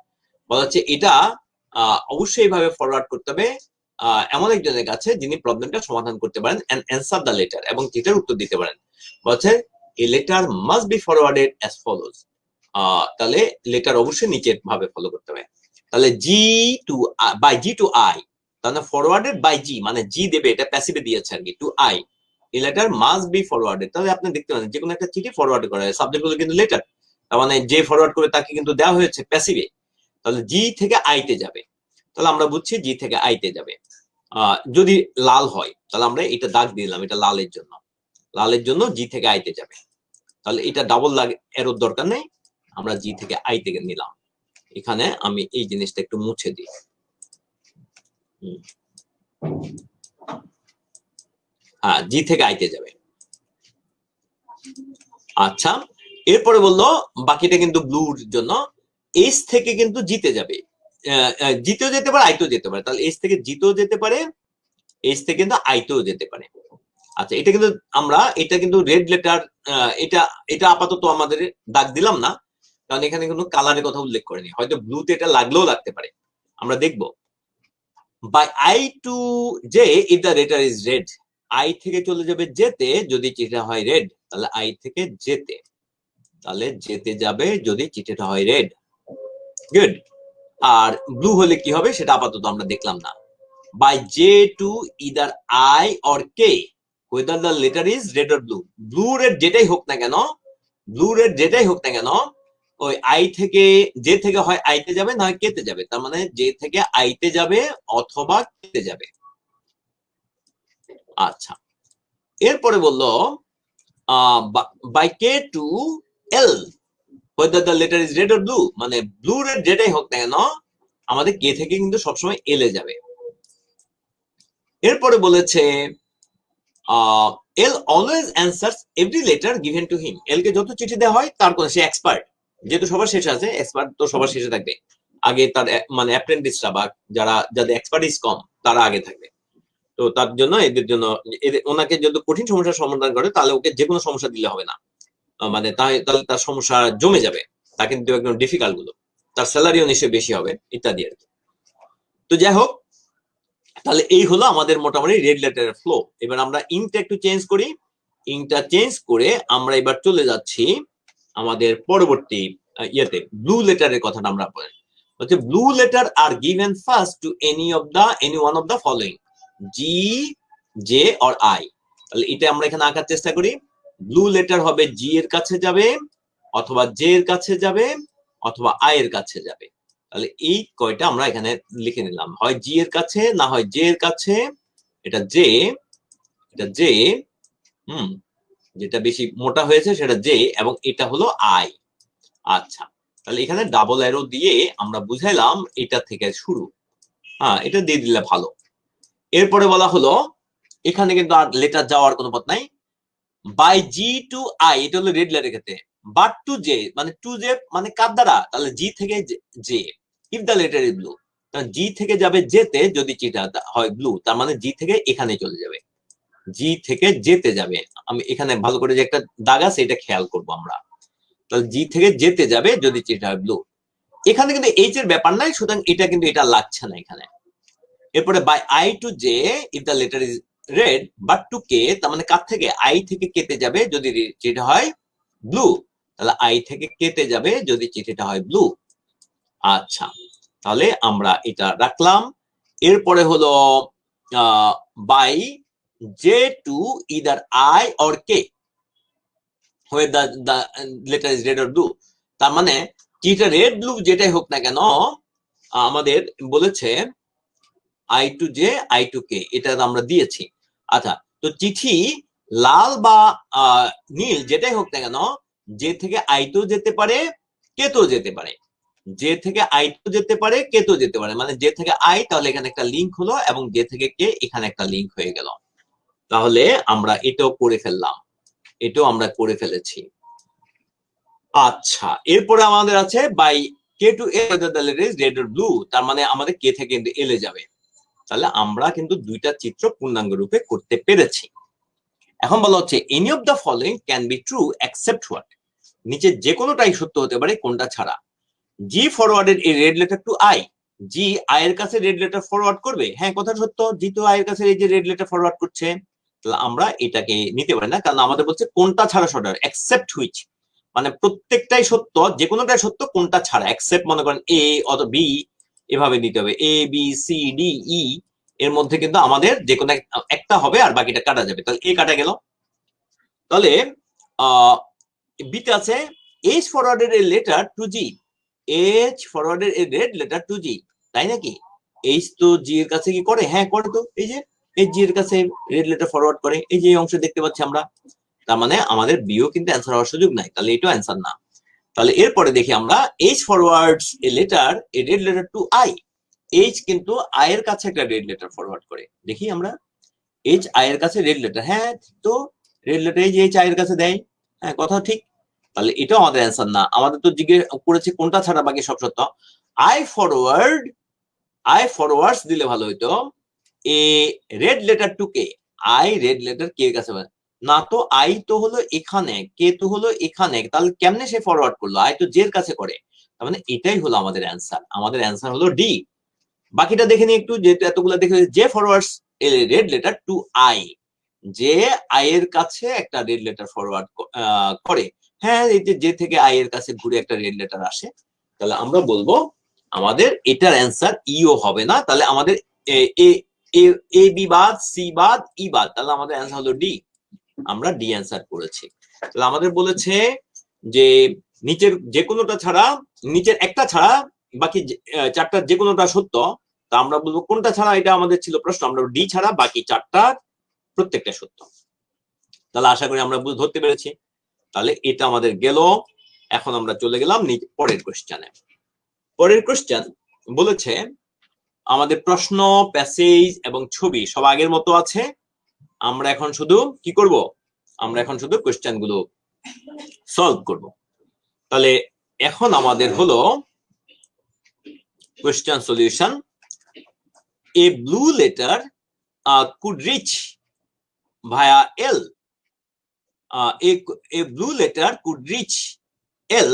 বলা হচ্ছে এটা অবশ্যই এইভাবে ফরওয়ার্ড করতে হবে এমন একজনের কাছে যিনি প্রবলেমটা সমাধান করতে পারেন এন্ড অ্যান্সার দ্য লেটার, এবং চিঠির উত্তর দিতে পারেন। বলছে a letter must be forwarded as follows. তাহলে লেটার অবশ্যই নিচের ভাবে ফলো করতে হবে। তাহলে G to by G to I, তাহলে ফরওয়ার্ডেড বাই জি মানে জি দেবে, এটা প্যাসিভে দিয়েছে আর কি, টু আই এই লেটার মাস্ট বি ফরওয়ার্ডেড। তাহলে আপনি দেখতে পারেন যে কোনো একটা চিঠি ফরওয়ার্ড করা হয়, সাবজেক্ট হলো কিন্তু লেটার, তার মানে যে ফরওয়ার্ড করে তাকে কিন্তু দেওয়া হয়েছে প্যাসিভে। তাহলে জি থেকে আইতে যাবে, তাহলে আমরা বুঝছি জি থেকে আইতে যাবে। যদি লাল হয় তাহলে আমরা এটা দাগ দিলাম, এটা লালের জন্য, লালের জন্য জি থেকে আইতে যাবে। তাহলে এটা ডাবল দাগ এরর দরকার নেই, আমরা জি থেকে আইতে নিলাম। এখানে আমি এই জিনিসটা একটু মুছে দিই। হ্যাঁ, জি থেকে আইতে যাবে। আচ্ছা, এরপরে বললো বাকিটা কিন্তু ব্লুর জন্য এস থেকে কিন্তু জিতে যাবে, জিতেও যেতে পারে আইতেও যেতে পারে। তাহলে এস থেকে জিতেও যেতে পারে, এস থেকে কিন্তু আইতেও যেতে পারে। আচ্ছা, এটা কিন্তু আমরা এটা কিন্তু রেড লেটার, এটা এটা আপাতত আমাদের দাগ দিলাম না, কারণ এখানে কোনো কালারের কথা উল্লেখ করেনি, হয়তো ব্লুতে এটা লাগলেও লাগতে পারে, আমরা দেখব। By I to J if the letter is red, I থেকে চলে যাবে যেতে যদি চিঠিটা হয় রেড, তাহলে আই থেকে যেতে, তাহলে যেতে যাবে যদি চিঠিটা হয় রেড। গুড। আর ব্লু হলে কি হবে সেটা আপাতত আমরা দেখলাম না। By J to either I or K whether the letter is red or blue, blue red যেটাই হোক না কেন, ব্লু রেড যেটাই হোক না কেন, ওই আই থেকে জে থেকে হয় আইতে যাবে না হয় কেতে যাবে, তার মানে জে থেকে আইতে যাবে অথবা কেতে যাবে। আচ্ছা, এরপরে বললো by K to L whether the letter is red or blue, মানে ব্লু রেড যেটাই হোক না কেন আমাদের কে থেকে কিন্তু সবসময় এলে যাবে। এরপরে বলেছে L always answers every letter given to him, L কে যত চিঠি দেওয়া হয় তার কোনো, সে এক্সপার্ট, যেহেতু সবার শেষে আছে, এক্সপার্ট তো সবার শেষে থাকবে, আগে তার মানে অ্যাপ্রেন্টিসরা বা যাদের এক্সপার্টিস কম তারা আগে থাকবে। তো তার জন্য এদের জন্য ওনাকে যদি কঠিন সমস্যার সমাধান করে তাহলে ওকে যে কোনো সমস্যা দিলে হবে না, মানে তাহলে তার সমস্যা জমে যাবে, তা কিন্তু একদম ডিফিকাল্ট গুলো, তার স্যালারিও নিশ্চয়ই বেশি হবে ইত্যাদি আর কি। তো যাই হোক, তাহলে এই হলো আমাদের মোটামুটি রেড লেটারের ফ্লো। এবার আমরা ইংটা একটু চেঞ্জ করি, ইংটা চেঞ্জ করে আমরা এবার চলে যাচ্ছি আমাদের পরবর্তী ইয়েতে, ব্লু লেটারের কথাটা আমরা বলি। হচ্ছে blue letter are given first to any one of the following, G, J or I. তাহলে এটা আমরা এখানে আঁকার চেষ্টা করি। ব্লু লেটার হবে জি এর কাছে যাবে, অথবা জে এর কাছে যাবে, অথবা আই এর কাছে যাবে। তাহলে এই কয়টা আমরা এখানে লিখে নিলাম, হয় জি এর কাছে না হয় জে এর কাছে, এটা জে, এটা জে, যেটা বেশি মোটা হয়েছে সেটা জে, এবং এটা হলো আই। আচ্ছা, তাহলে এখানে ডাবল অ্যারো দিয়ে আমরা বুঝাইলাম এটা থেকে শুরু, হ্যাঁ এটা দিয়ে দিলে ভালো। এরপরে বলা হলো এখানে কিন্তু আর লেটার যাওয়ার কোনো পথ নাই, বাই জি টু আই, এটা হলো রেড লেটার ক্ষেত্রে, বাট টু জে মানে টু জে মানে কার দ্বারা, তাহলে জি থেকে J, if the letter is blue, G থেকে যাবে যেতে যদি চিটা হয় ব্লু, তার মানে জি থেকে এখানে চলে যাবে, জি থেকে যেতে যাবে। আমি এখানে ভালো করে যে একটা দাগ আছে এটা খেয়াল করবো আমরা, তাহলে জি থেকে যেতে যাবে যদি চিটা হয় ব্লু। এখানে কিন্তু এইচ এর ব্যাপার নাই, সুতরাং এটা কিন্তু এটা লাগছে না এখানে। এরপরে by I to J if the letter is red, but to K, তার মানে কার থেকে, আই থেকে কেতে যাবে যদি চিঠিটা হয় ব্লু, তাহলে আই থেকে কেতে যাবে যদি চিঠিটা হয় ব্লু। আচ্ছা, তাহলে আমরা এটা রাখলাম। এরপরে হলো by J to either I or K where the letter is red or blue, তার মানে চিঠিটা রেড ব্লু যেটাই হোক না কেন আমাদের বলেছে I to J I to K, এটা আমরা দিয়েছি। আচ্ছা, তো চিঠি লাল বা নীল যেটাই হোক না কেন জে থেকে আইতেও যেতে পারে কেতেও যেতে পারে, জে থেকে আইতেও যেতে পারে কেতেও যেতে পারে, মানে জে থেকে আই তাহলে এখানে একটা লিঙ্ক হলো, এবং জে থেকে কে এখানে একটা লিঙ্ক হয়ে গেল। তাহলে আমরা এটাও করে ফেললাম, এটাও আমরা করে ফেলেছি। আচ্ছা, এরপরে আমাদের আছে by K to a red or blue, তার মানে আমাদের কে থেকে এল এ যাবে। তাহলে আমরা কিন্তু দুইটা চিত্র পূর্ণাঙ্গ রূপে করতে পেরেছি। এখন বলা হচ্ছে any of the following can be true except what, নিচে যে কোনোটাই সত্য হতে পারে কোনটা ছাড়া। G forwarded a red letter to I, G I এর কাছে রেড লেটার ফরওয়ার্ড করবে, হ্যাঁ কথা সত্য, জি তো আই এর কাছে এই যে রেড লেটার ফরওয়ার্ড করছে। তাহলে আমরা এটাকে নিতে পারি না, কারণ আমাদের বলছে কোনটা ছাড়া সত্য, এক্সেপ্ট হুইচ, মানে প্রত্যেকটাই সত্য, যে কোনোটাই সত্য কোনটা ছাড়া, এক্সেপ্ট মনে করেন এ অথবা বি, এভাবে নিতে হবে, A B C D E, এর মধ্যে কিন্তু আমাদের যে কোনো একটা হবে আর বাকিটা কাটা যাবে। তাহলে এ কাটা গেল। তাহলে বিতে আছে H forwarded a letter to G, H forwarded a red letter to G, তাই নাকি? এইচ তো জি এর কাছে কি করে, হ্যাঁ করে তো, এই যে এইচ জি এর কাছে রেড লেটার ফরওয়ার্ড করে, এই যে এই অংশ দেখতে পাচ্ছি আমরা। তার মানে আমাদের বিও কিন্তু অ্যান্সার হওয়ার সুযোগ নাই, তাহলে এটাও অ্যান্সার না। তাহলে এরপরে দেখি আমরা H forwards a letter A red letter to I, H কিন্তু আই এর কাছে একটা রেড লেটার ফরওয়ার্ড করে, দেখি আমরা এইচ আই এর কাছে রেড লেটার, হ্যাঁ তো রেড লেটার এই যে এইচ আই এর কাছে দেয়, হ্যাঁ কথা ঠিক। তাহলে এটাও আমাদের অ্যান্সার না, আমাদের তো জিজ্ঞেস করেছে কোনটা ছাড়া বাকি সব সত্য। আই ফরওয়ার্ডস দিলে ভালো হইতো a red letter to K, I red letter K এর কাছে না, তো আই তো হলো এখানে, কে তো হলো এখানে, তাহলে কেমনে সে ফরওয়ার্ড করলো, আই তো জের কাছে করে, তার মানে এটাই হলো আমাদের অ্যান্সার, আমাদের অ্যান্সার হলো ডি। বাকিটা দেখে নি একটু, যেহেতু এতগুলো দেখে, যে forwards A red letter to I, যে আই এর কাছে একটা রেড লেটার ফরওয়ার্ড করে, হ্যাঁ এই যে থেকে আই এর কাছে ঘুরে একটা রেড লেটার আসে, তাহলে আমরা বলবো আমাদের এটার অ্যান্সার ইও হবে না, তাহলে আমাদের এ বি বাদ, সি বাদ, ই বাদ, তাহলে আমাদের অ্যান্সার হলো ডি, আমরা ডি অ্যান্সার করেছি। তাহলে আমাদের বলেছে যে নিচের যে কোনোটা ছাড়া, নিচের একটা ছাড়া বাকি চারটা যে কোনোটা সত্য, তা আমরা বলবো কোনটা ছাড়া, এটা আমাদের ছিল প্রশ্ন, আমরা ডি ছাড়া বাকি চারটা প্রত্যেকটা সত্য। তাহলে আশা করি আমরা ধরতে পেরেছি। তাহলে এটা আমাদের গেল। এখন আমরা চলে গেলাম পরের কোশ্চেনে। পরের কোশ্চেন বলেছে আমাদের প্রশ্ন, প্যাসেজ এবং ছবি সব আগের মতো আছে, আমরা এখন শুধু কি করব, আমরা এখন শুধু কোশ্চেন গুলো সলভ করব। তাহলে এখন আমাদের হলো question solution. A blue letter could reach via L, a blue letter could reach L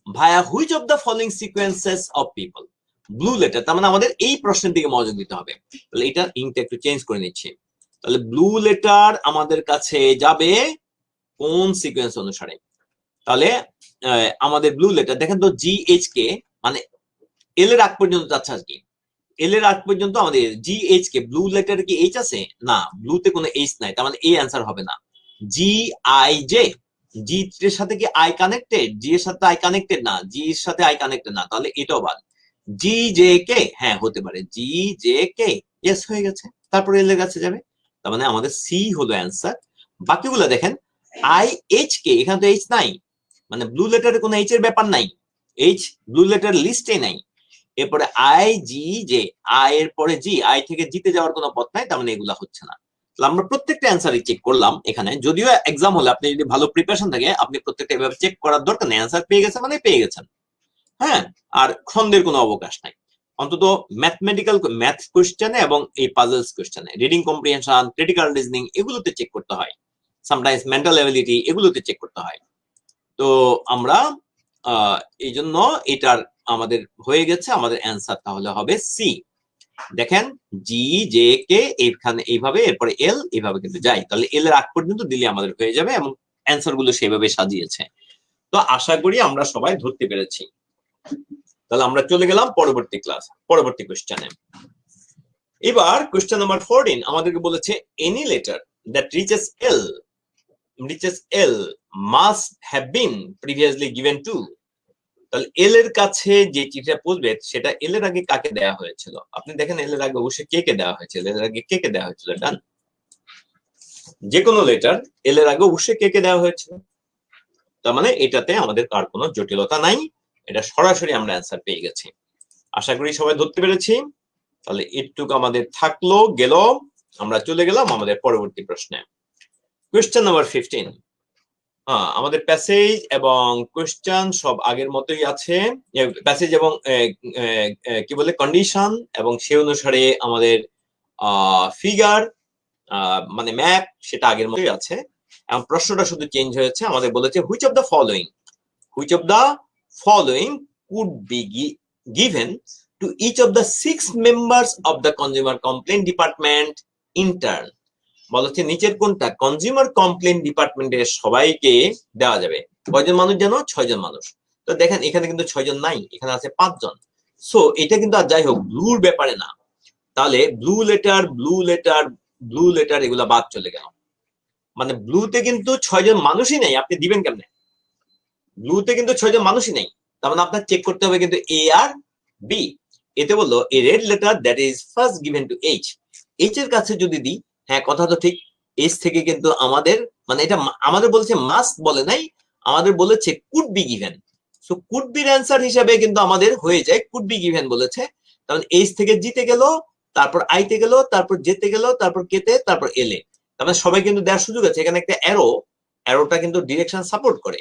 via which of the following sequences of people? Blue letter, তার মানে আমাদের এই প্রশ্নের দিকে মনোযোগ দিতে হবে। তাহলে এটা ইংটা একটু চেঞ্জ করে নিচ্ছি। তাহলে ব্লু লেটার আমাদের কাছে যাবে কোন সিকোয়েন্স অনুসারে? তাহলে আমাদের ব্লু লেটার দেখেন তো, জি এইচ কে মানে এল এর আগ পর্যন্ত যাচ্ছে আর কি, এল এর আগ পর্যন্ত আমাদের G H K, blue letter কি এইচ আছে? না, ব্লুতে কোনো এইচ নাই, তার মানে এই অ্যান্সার হবে না। জি আই জে, জি এর সাথে কি আই কানেক্টেড? জি এর সাথে আই কানেক্টেড না, জি এর সাথে আই কানেক্টেড না, তাহলে এটাও বাদ। জি জে কে, হ্যাঁ হতে পারে, জি জে কে, ইয়েস হয়ে গেছে, তারপরে এল এর কাছে যাবে, তার মানে আমাদের সি হলো অ্যান্সার। বাকিগুলো দেখেন, আই এইচ কে, এখানে তো এইচ নাই, মানে ব্লু লেটারে কোনো এইচ এর ব্যাপার নাই, এইচ ব্লু লেটার লিস্টে নাই। এরপরে আই জি জে, আই এর পরে জি, আই থেকে জিতে যাওয়ার কোনো পথ নাই, তার মানে এগুলা হচ্ছে না। আমরা প্রত্যেকটা অ্যান্সারই চেক করলাম এখানে, যদিও এক্সাম হলে আপনি যদি ভালো প্রিপারেশন থাকে আপনি প্রত্যেকটা এভাবে চেক করার দরকার নেই, অ্যান্সার পেয়ে গেছে মানে পেয়ে গেছেন, হ্যাঁ, আর খন্দের কোনো অবকাশ নাই। অন্তত ম্যাথমেটিক্যাল ম্যাথ কোশ্চেনে এবং এই পাজলস কোশ্চেনে, রিডিং কম্প্রিহেনশন, ক্রিটিক্যাল রিজনিং এগুলোতে চেক করতে হয়, সামটাইমস মেন্টাল এবিলিটি এগুলোতে চেক করতে হয়। তো আমরা এই জন্য এটার আমাদের হয়ে গেছে, আমাদের অ্যান্সার তাহলে হবে সি। দেখেন জি জে কে এইখানে এইভাবে, এরপরে এল এইভাবে কিন্তু যাই, তাহলে এল এর আগ পর্যন্ত দিলে আমাদের হয়ে যাবে, এবং অ্যান্সার গুলো সেভাবে সাজিয়েছে। তো আশা করি আমরা সবাই ধরতে পেরেছি। তাহলে আমরা চলে গেলাম পরবর্তী ক্লাস, পরবর্তী কোশ্চেনে। এবার কোশ্চেন নাম্বার 14 আমাদেরকে বলেছে any letter that reaches L must have been previously given to. তাহলে এল এর কাছে যে চিঠিটা পৌঁছবে সেটা এল এর আগে কাকে দেওয়া হয়েছিল? আপনি দেখেন এল এর আগে অবশ্যই কে কে দেওয়া হয়েছিল, এল এর আগে কে কে দেওয়া হয়েছিল, ডান। যে কোনো লেটার এল এর আগে অবশ্যই কে কে দেওয়া হয়েছিল, তার মানে এটাতে আমাদের আর কোনো জটিলতা নাই, এটা সরাসরি আমরা অ্যান্সার পেয়ে গেছি। আশা করি সবাই ধরতে পেরেছি। তাহলে এটুকু আমাদের থাকলো গেল, আমরা চলে গেলাম আমাদের পরবর্তী প্রশ্নে। কোয়েশ্চেন নাম্বার 15 হ্যাঁ, আমাদের প্যাসেজ এবং কোয়েশ্চেন সব আগের মতোই আছে। প্যাসেজ এবং কি বলে কন্ডিশন, এবং সে অনুসারে আমাদের ফিগার মানে ম্যাপ সেটা আগের মতোই আছে। এবং প্রশ্নটা শুধু চেঞ্জ হয়েছে। আমাদের বলেছে which of the following could be given to each of the 6 members of the consumer complain department in turn. বলছে নিচের কোনটা কনজিউমার কমপ্লেইন ডিপার্টমেন্টের সবাইকে দেওয়া যাবে। কয়জন মানুষ জানো? 6 জন মানুষ। তো দেখেন এখানে কিন্তু 6 জন নাই, এখানে আছে 5 জন। সো এটা কিন্তু আর যাই হোক ব্লুর ব্যাপারে না, তাহলে ব্লু লেটার এগুলা বাদ চলে গেল। মানে ব্লুতে কিন্তু 6 জন মানুষই নেই, আপনি দিবেন কেমনে? ব্লুতে কিন্তু 6 জন মানুষই নেই, তার মানে আপনার চেক করতে হবে কিন্তু এ আর বি। এতে বললো a red letter that is first given to H এর কাছে যদি দিই, হ্যাঁ কথা তো ঠিক, এইচ থেকে কিন্তু আমাদের মানে এটা আমাদের বলেছে মাস্ট বলে নাই, আমাদের বলেছে could be given. So could বির অ্যান্সার হিসাবে কিন্তু আমাদের হয়ে যায় কুড বি গিভেন বলেছে, কারণ এইচ থেকে জিতে গেল, তারপর আইতে গেল, তারপর যেতে গেল, তারপর কেতে, তারপর এলে। তার মানে সবাই কিন্তু দেওয়ার সুযোগ আছে। এখানে একটা অ্যারোটা কিন্তু ডিরেকশন সাপোর্ট করে।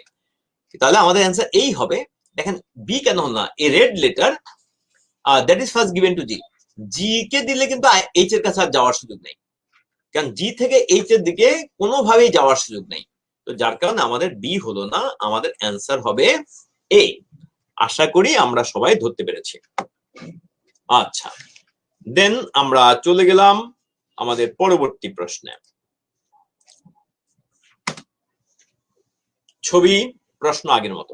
তাহলে আমাদের অ্যান্সার এই হবে। দেখেন বি কেন হল না? A red letter that is first given to G. G কে দিলে কিন্তু এইচ এর কাছে আর যাওয়ার সুযোগ নেই, কারণ জি থেকে এইচ এর দিকে কোনোভাবেই যাওয়ার সুযোগ নেই। তো যার কারণে আমাদের বি হলো না, আমাদের অ্যান্সার হবে এ। আশা করি আমরা সবাই ধরতে পেরেছি। আচ্ছা, দেন আমরা চলে গেলাম আমাদের পরবর্তী প্রশ্নে। ছবি প্রশ্ন আগের মতো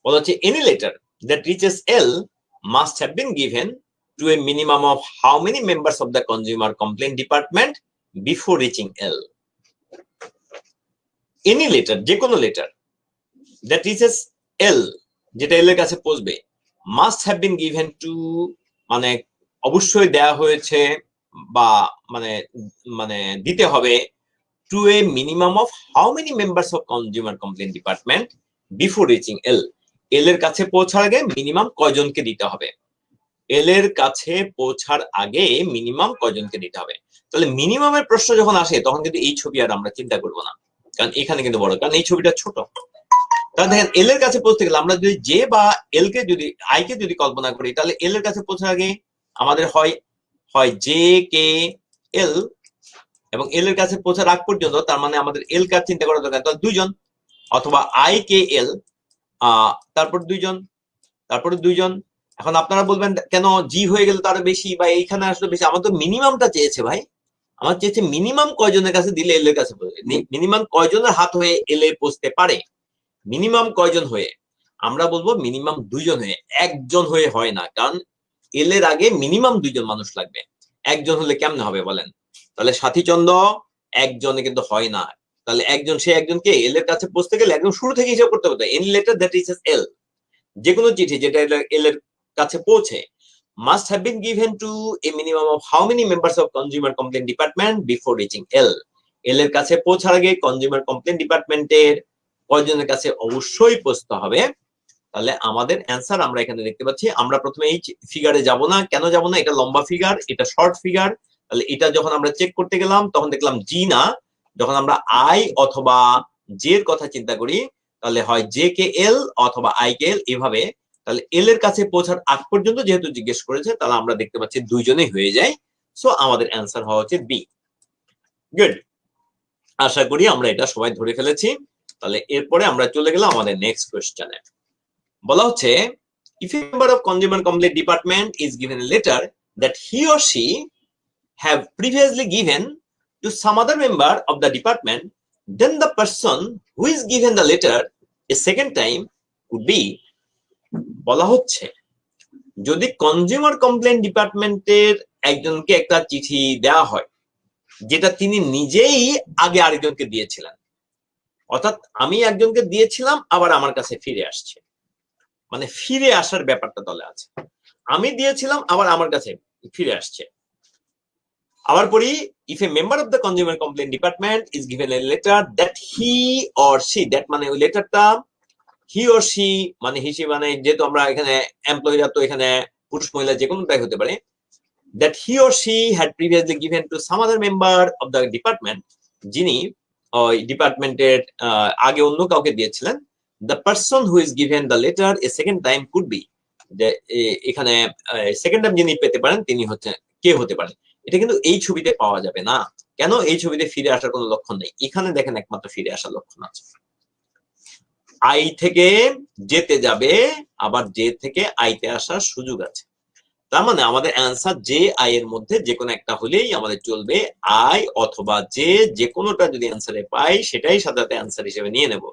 বলা হচ্ছে any letter that reaches L must have been given to a minimum of how many members of the consumer complaint department before reaching L? Any letter, যে কোনো লেটার that reaches L, যেটা L এর কাছে পৌঁছবে, must have been given to মানে অবশ্যই দেয়া হয়েছে বা মানে মানে দিতে হবে to a minimum of how many members of consumer complaint department before reaching L. L এর কাছে পৌঁছার আগে মিনিমাম কয়জনকে দিতে হবে? এল এর কাছে পৌঁছার আগে মিনিমাম কয়জনকে দিতে হবে? তাহলে মিনিমামের প্রশ্ন যখন আসে তখন কিন্তু এই ছবি আর আমরা চিন্তা করবো না, কারণ এখানে কিন্তু বড়, কারণ এই ছবিটা ছোট। তাহলে দেখেন এল এর কাছে পৌঁছতে গেলে আমরা যদি জে বা এল কে যদি আই কে যদি কল্পনা করি, তাহলে এল এর কাছে পৌঁছার আগে আমাদের হয় জে কে এল, এবং এল এর কাছে পৌঁছার আগ পর্যন্ত তার মানে আমাদের এল কার চিন্তা করা দরকার, তাহলে 2 জন, অথবা আই কে এল তারপর 2 জন, তারপরে 2 জন। এখন আপনারা বলবেন কেন জি হয়ে গেলে তার বেশি বা এইখানে আসলে বেশি? আমার তো মিনিমামটা চেয়েছে ভাই, আমার চেয়েছে মিনিমাম কয়জনের কাছে দিলে এল এর কাছে, মিনিমাম কয়জনের হাত হয়ে এল এ পৌঁছতে পারে, মিনিমাম কয়জন হয়ে? আমরা বলবো মিনিমাম 2 জন হয়ে, 1 জন হয়ে হয় না, কারণ এল এর আগে মিনিমাম 2 জন মানুষ লাগবে। 1 জন হলে কেমনে হবে বলেন? তাহলে সাথীচন্দ্র 1 জনে কিন্তু হয় না। তাহলে একজন, সে একজনকে এল এর কাছে পৌঁছতে গেলে একদম শুরু থেকে হিসাব করতে হবে। এনি লেটার দ্যাট রিচেস এল, যে কোনো চিঠি যেটা এল এর কাছে পৌঁছে, must have been given to a minimum of how many members of consumer complaint department before reaching L. এল এর কাছে পৌঁছার আগে কনজিউমার কমপ্লেইন ডিপার্টমেন্টের কয়জনের কাছে অবশ্যই পৌঁছতে হবে। তাহলে আমাদের অ্যান্সার আমরা এখানে দেখতে পাচ্ছি। আমরা প্রথমে এই ফিগারে যাব না, কেন যাব না? এটা লম্বা ফিগার, এটা শর্ট ফিগার। তাহলে এটা যখন আমরা চেক করতে গেলাম তখন দেখলাম জি না, যখন আমরা আই অথবা জে এর কথা চিন্তা করি তাহলে হয় জে কে এল অথবা আই কে এল, এভাবে। তাহলে এল এর কাছে পৌঁছার আগ পর্যন্ত যেহেতু জিজ্ঞেস করেছে, তাহলে আমরা দেখতে পাচ্ছি 2 জনেই হয়ে যায়। সো আমাদের অ্যান্সার হওয়া হচ্ছে বি। গুড, আশা করি আমরা এটা সবাই ধরে ফেলেছি। তাহলে এরপরে আমরা চলে গেলাম আমাদের নেক্সট কোশ্চেনে। বলা হচ্ছে if a member of consumer complaint department is given a letter that he or she have previously given to some other member of the department, then the person who is given the letter a second time would be, বলা হচ্ছে যদি consumer complain ডিপার্টমেন্টের একজনকে একটা চিঠি দেওয়া হয় যেটা তিনি নিজেই আগে আরেকজনকে দিয়েছিলেন, অর্থাৎ আমি একজনকে দিয়েছিলাম আবার আমার কাছে ফিরে আসছে, মানে ফিরে আসার ব্যাপারটা তলে আছে। আমি দিয়েছিলাম আবার আমার কাছে ফিরে আসছে। আবার পড়ি, if a member of the consumer complaint department is given a letter that he or she, that মানে ওই লেটারটা হি or she মানে হিসি, মানে যেহেতু আমরা এখানে এমপ্লয়িরা তো এখানে পুরুষ মহিলা যে কোনোটাই হতে পারে, that he or she had previously given to some other member of the department, যিনি ওই ডিপার্টমেন্টের আগে অন্য কাউকে দিয়েছিলেন। The person who is given the letter A second time could be, যে এখানে সেকেন্ড টাইম যিনি পেতে পারেন তিনি হচ্ছে কে হতে পারে। এটা কিন্তু এই ছবিতে পাওয়া যাবে না। কেন? এই ছবিতে ফিরে আসার কোনো লক্ষণ নেই। এখানে দেখেন একমাত্র ফিরে আসার লক্ষণ আছে। আই থেকে যেতে যাবে, আবার জে থেকে আইতে আসার সুযোগ আছে। তার মানে আমাদের অ্যান্সার জে আই এর মধ্যে যে কোনো একটা হলেই আমাদের চলবে। আই অথবা জে, যে কোনোটা যদি অ্যান্সারে পাই সেটাই সাধারণত অ্যান্সার হিসেবে নিয়ে নেব।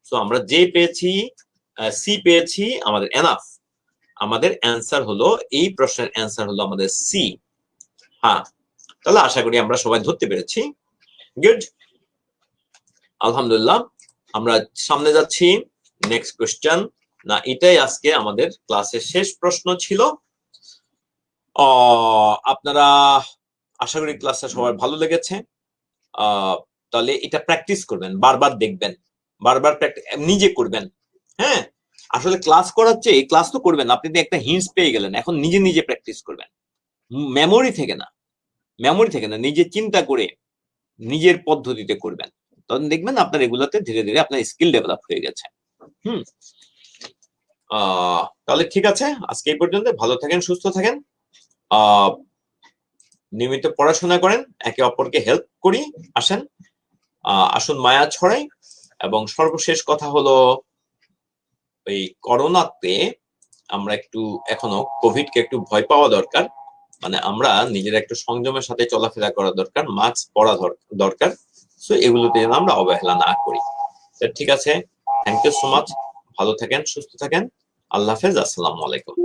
সো আমরা জে পেয়েছি, সি পেয়েছি, আমাদের এনাফ। আমাদের অ্যান্সার হলো, এই প্রশ্নের অ্যান্সার হলো আমাদের সি। হ্যাঁ, তাহলে আশা করি আমরা সবাই ধরতে পেরেছি। গুড, আলহামদুলিল্লাহ। আমরা সামনে যাচ্ছি। নেক্সট কোশ্চেন, না এটাই আজকে আমাদের ক্লাসের শেষ প্রশ্ন ছিল। আপনারা আশা করি ক্লাসটা সবার ভালো লেগেছে। তাহলে এটা প্র্যাকটিস করবেন, বারবার দেখবেন, বারবার নিজে করবেন। হ্যাঁ, আসলে ক্লাস করার চেয়ে ক্লাস তো করবেন, আপনি তো একটা হিন্টস পেয়ে গেলেন, এখন নিজে নিজে প্র্যাকটিস করবেন, মেমোরি থেকে না, মেমোরি থেকে না, নিজে চিন্তা করে নিজের পদ্ধতিতে করবেন। তখন দেখবেন আপনার এগুলোতে ধীরে ধীরে আপনার স্কিল ডেভেলপ হয়ে গেছে। তাহলে ঠিক আছে, আজকে এই পর্যন্ত। ভালো থাকেন, সুস্থ থাকেন, নিয়মিত পড়াশোনা করেন, একে অপরকে হেল্প করি, আসেন, আসুন মায়া ছড়াই। এবং সর্বশেষ কথা হলো, এই করোনাতে আমরা একটু এখনো কোভিডকে একটু ভয় পাওয়া দরকার, মানে আমরা নিজেরা একটু সংযমের সাথে চলাফেরা করা দরকার, মাস্ক পরা দরকার। সো এগুলোতে যেন আমরা অবহেলা না করি। ঠিক আছে, থ্যাংক ইউ সো মাচ। ভালো থাকেন, সুস্থ থাকেন, আল্লাহ হাফেজ, আসসালামু আলাইকুম।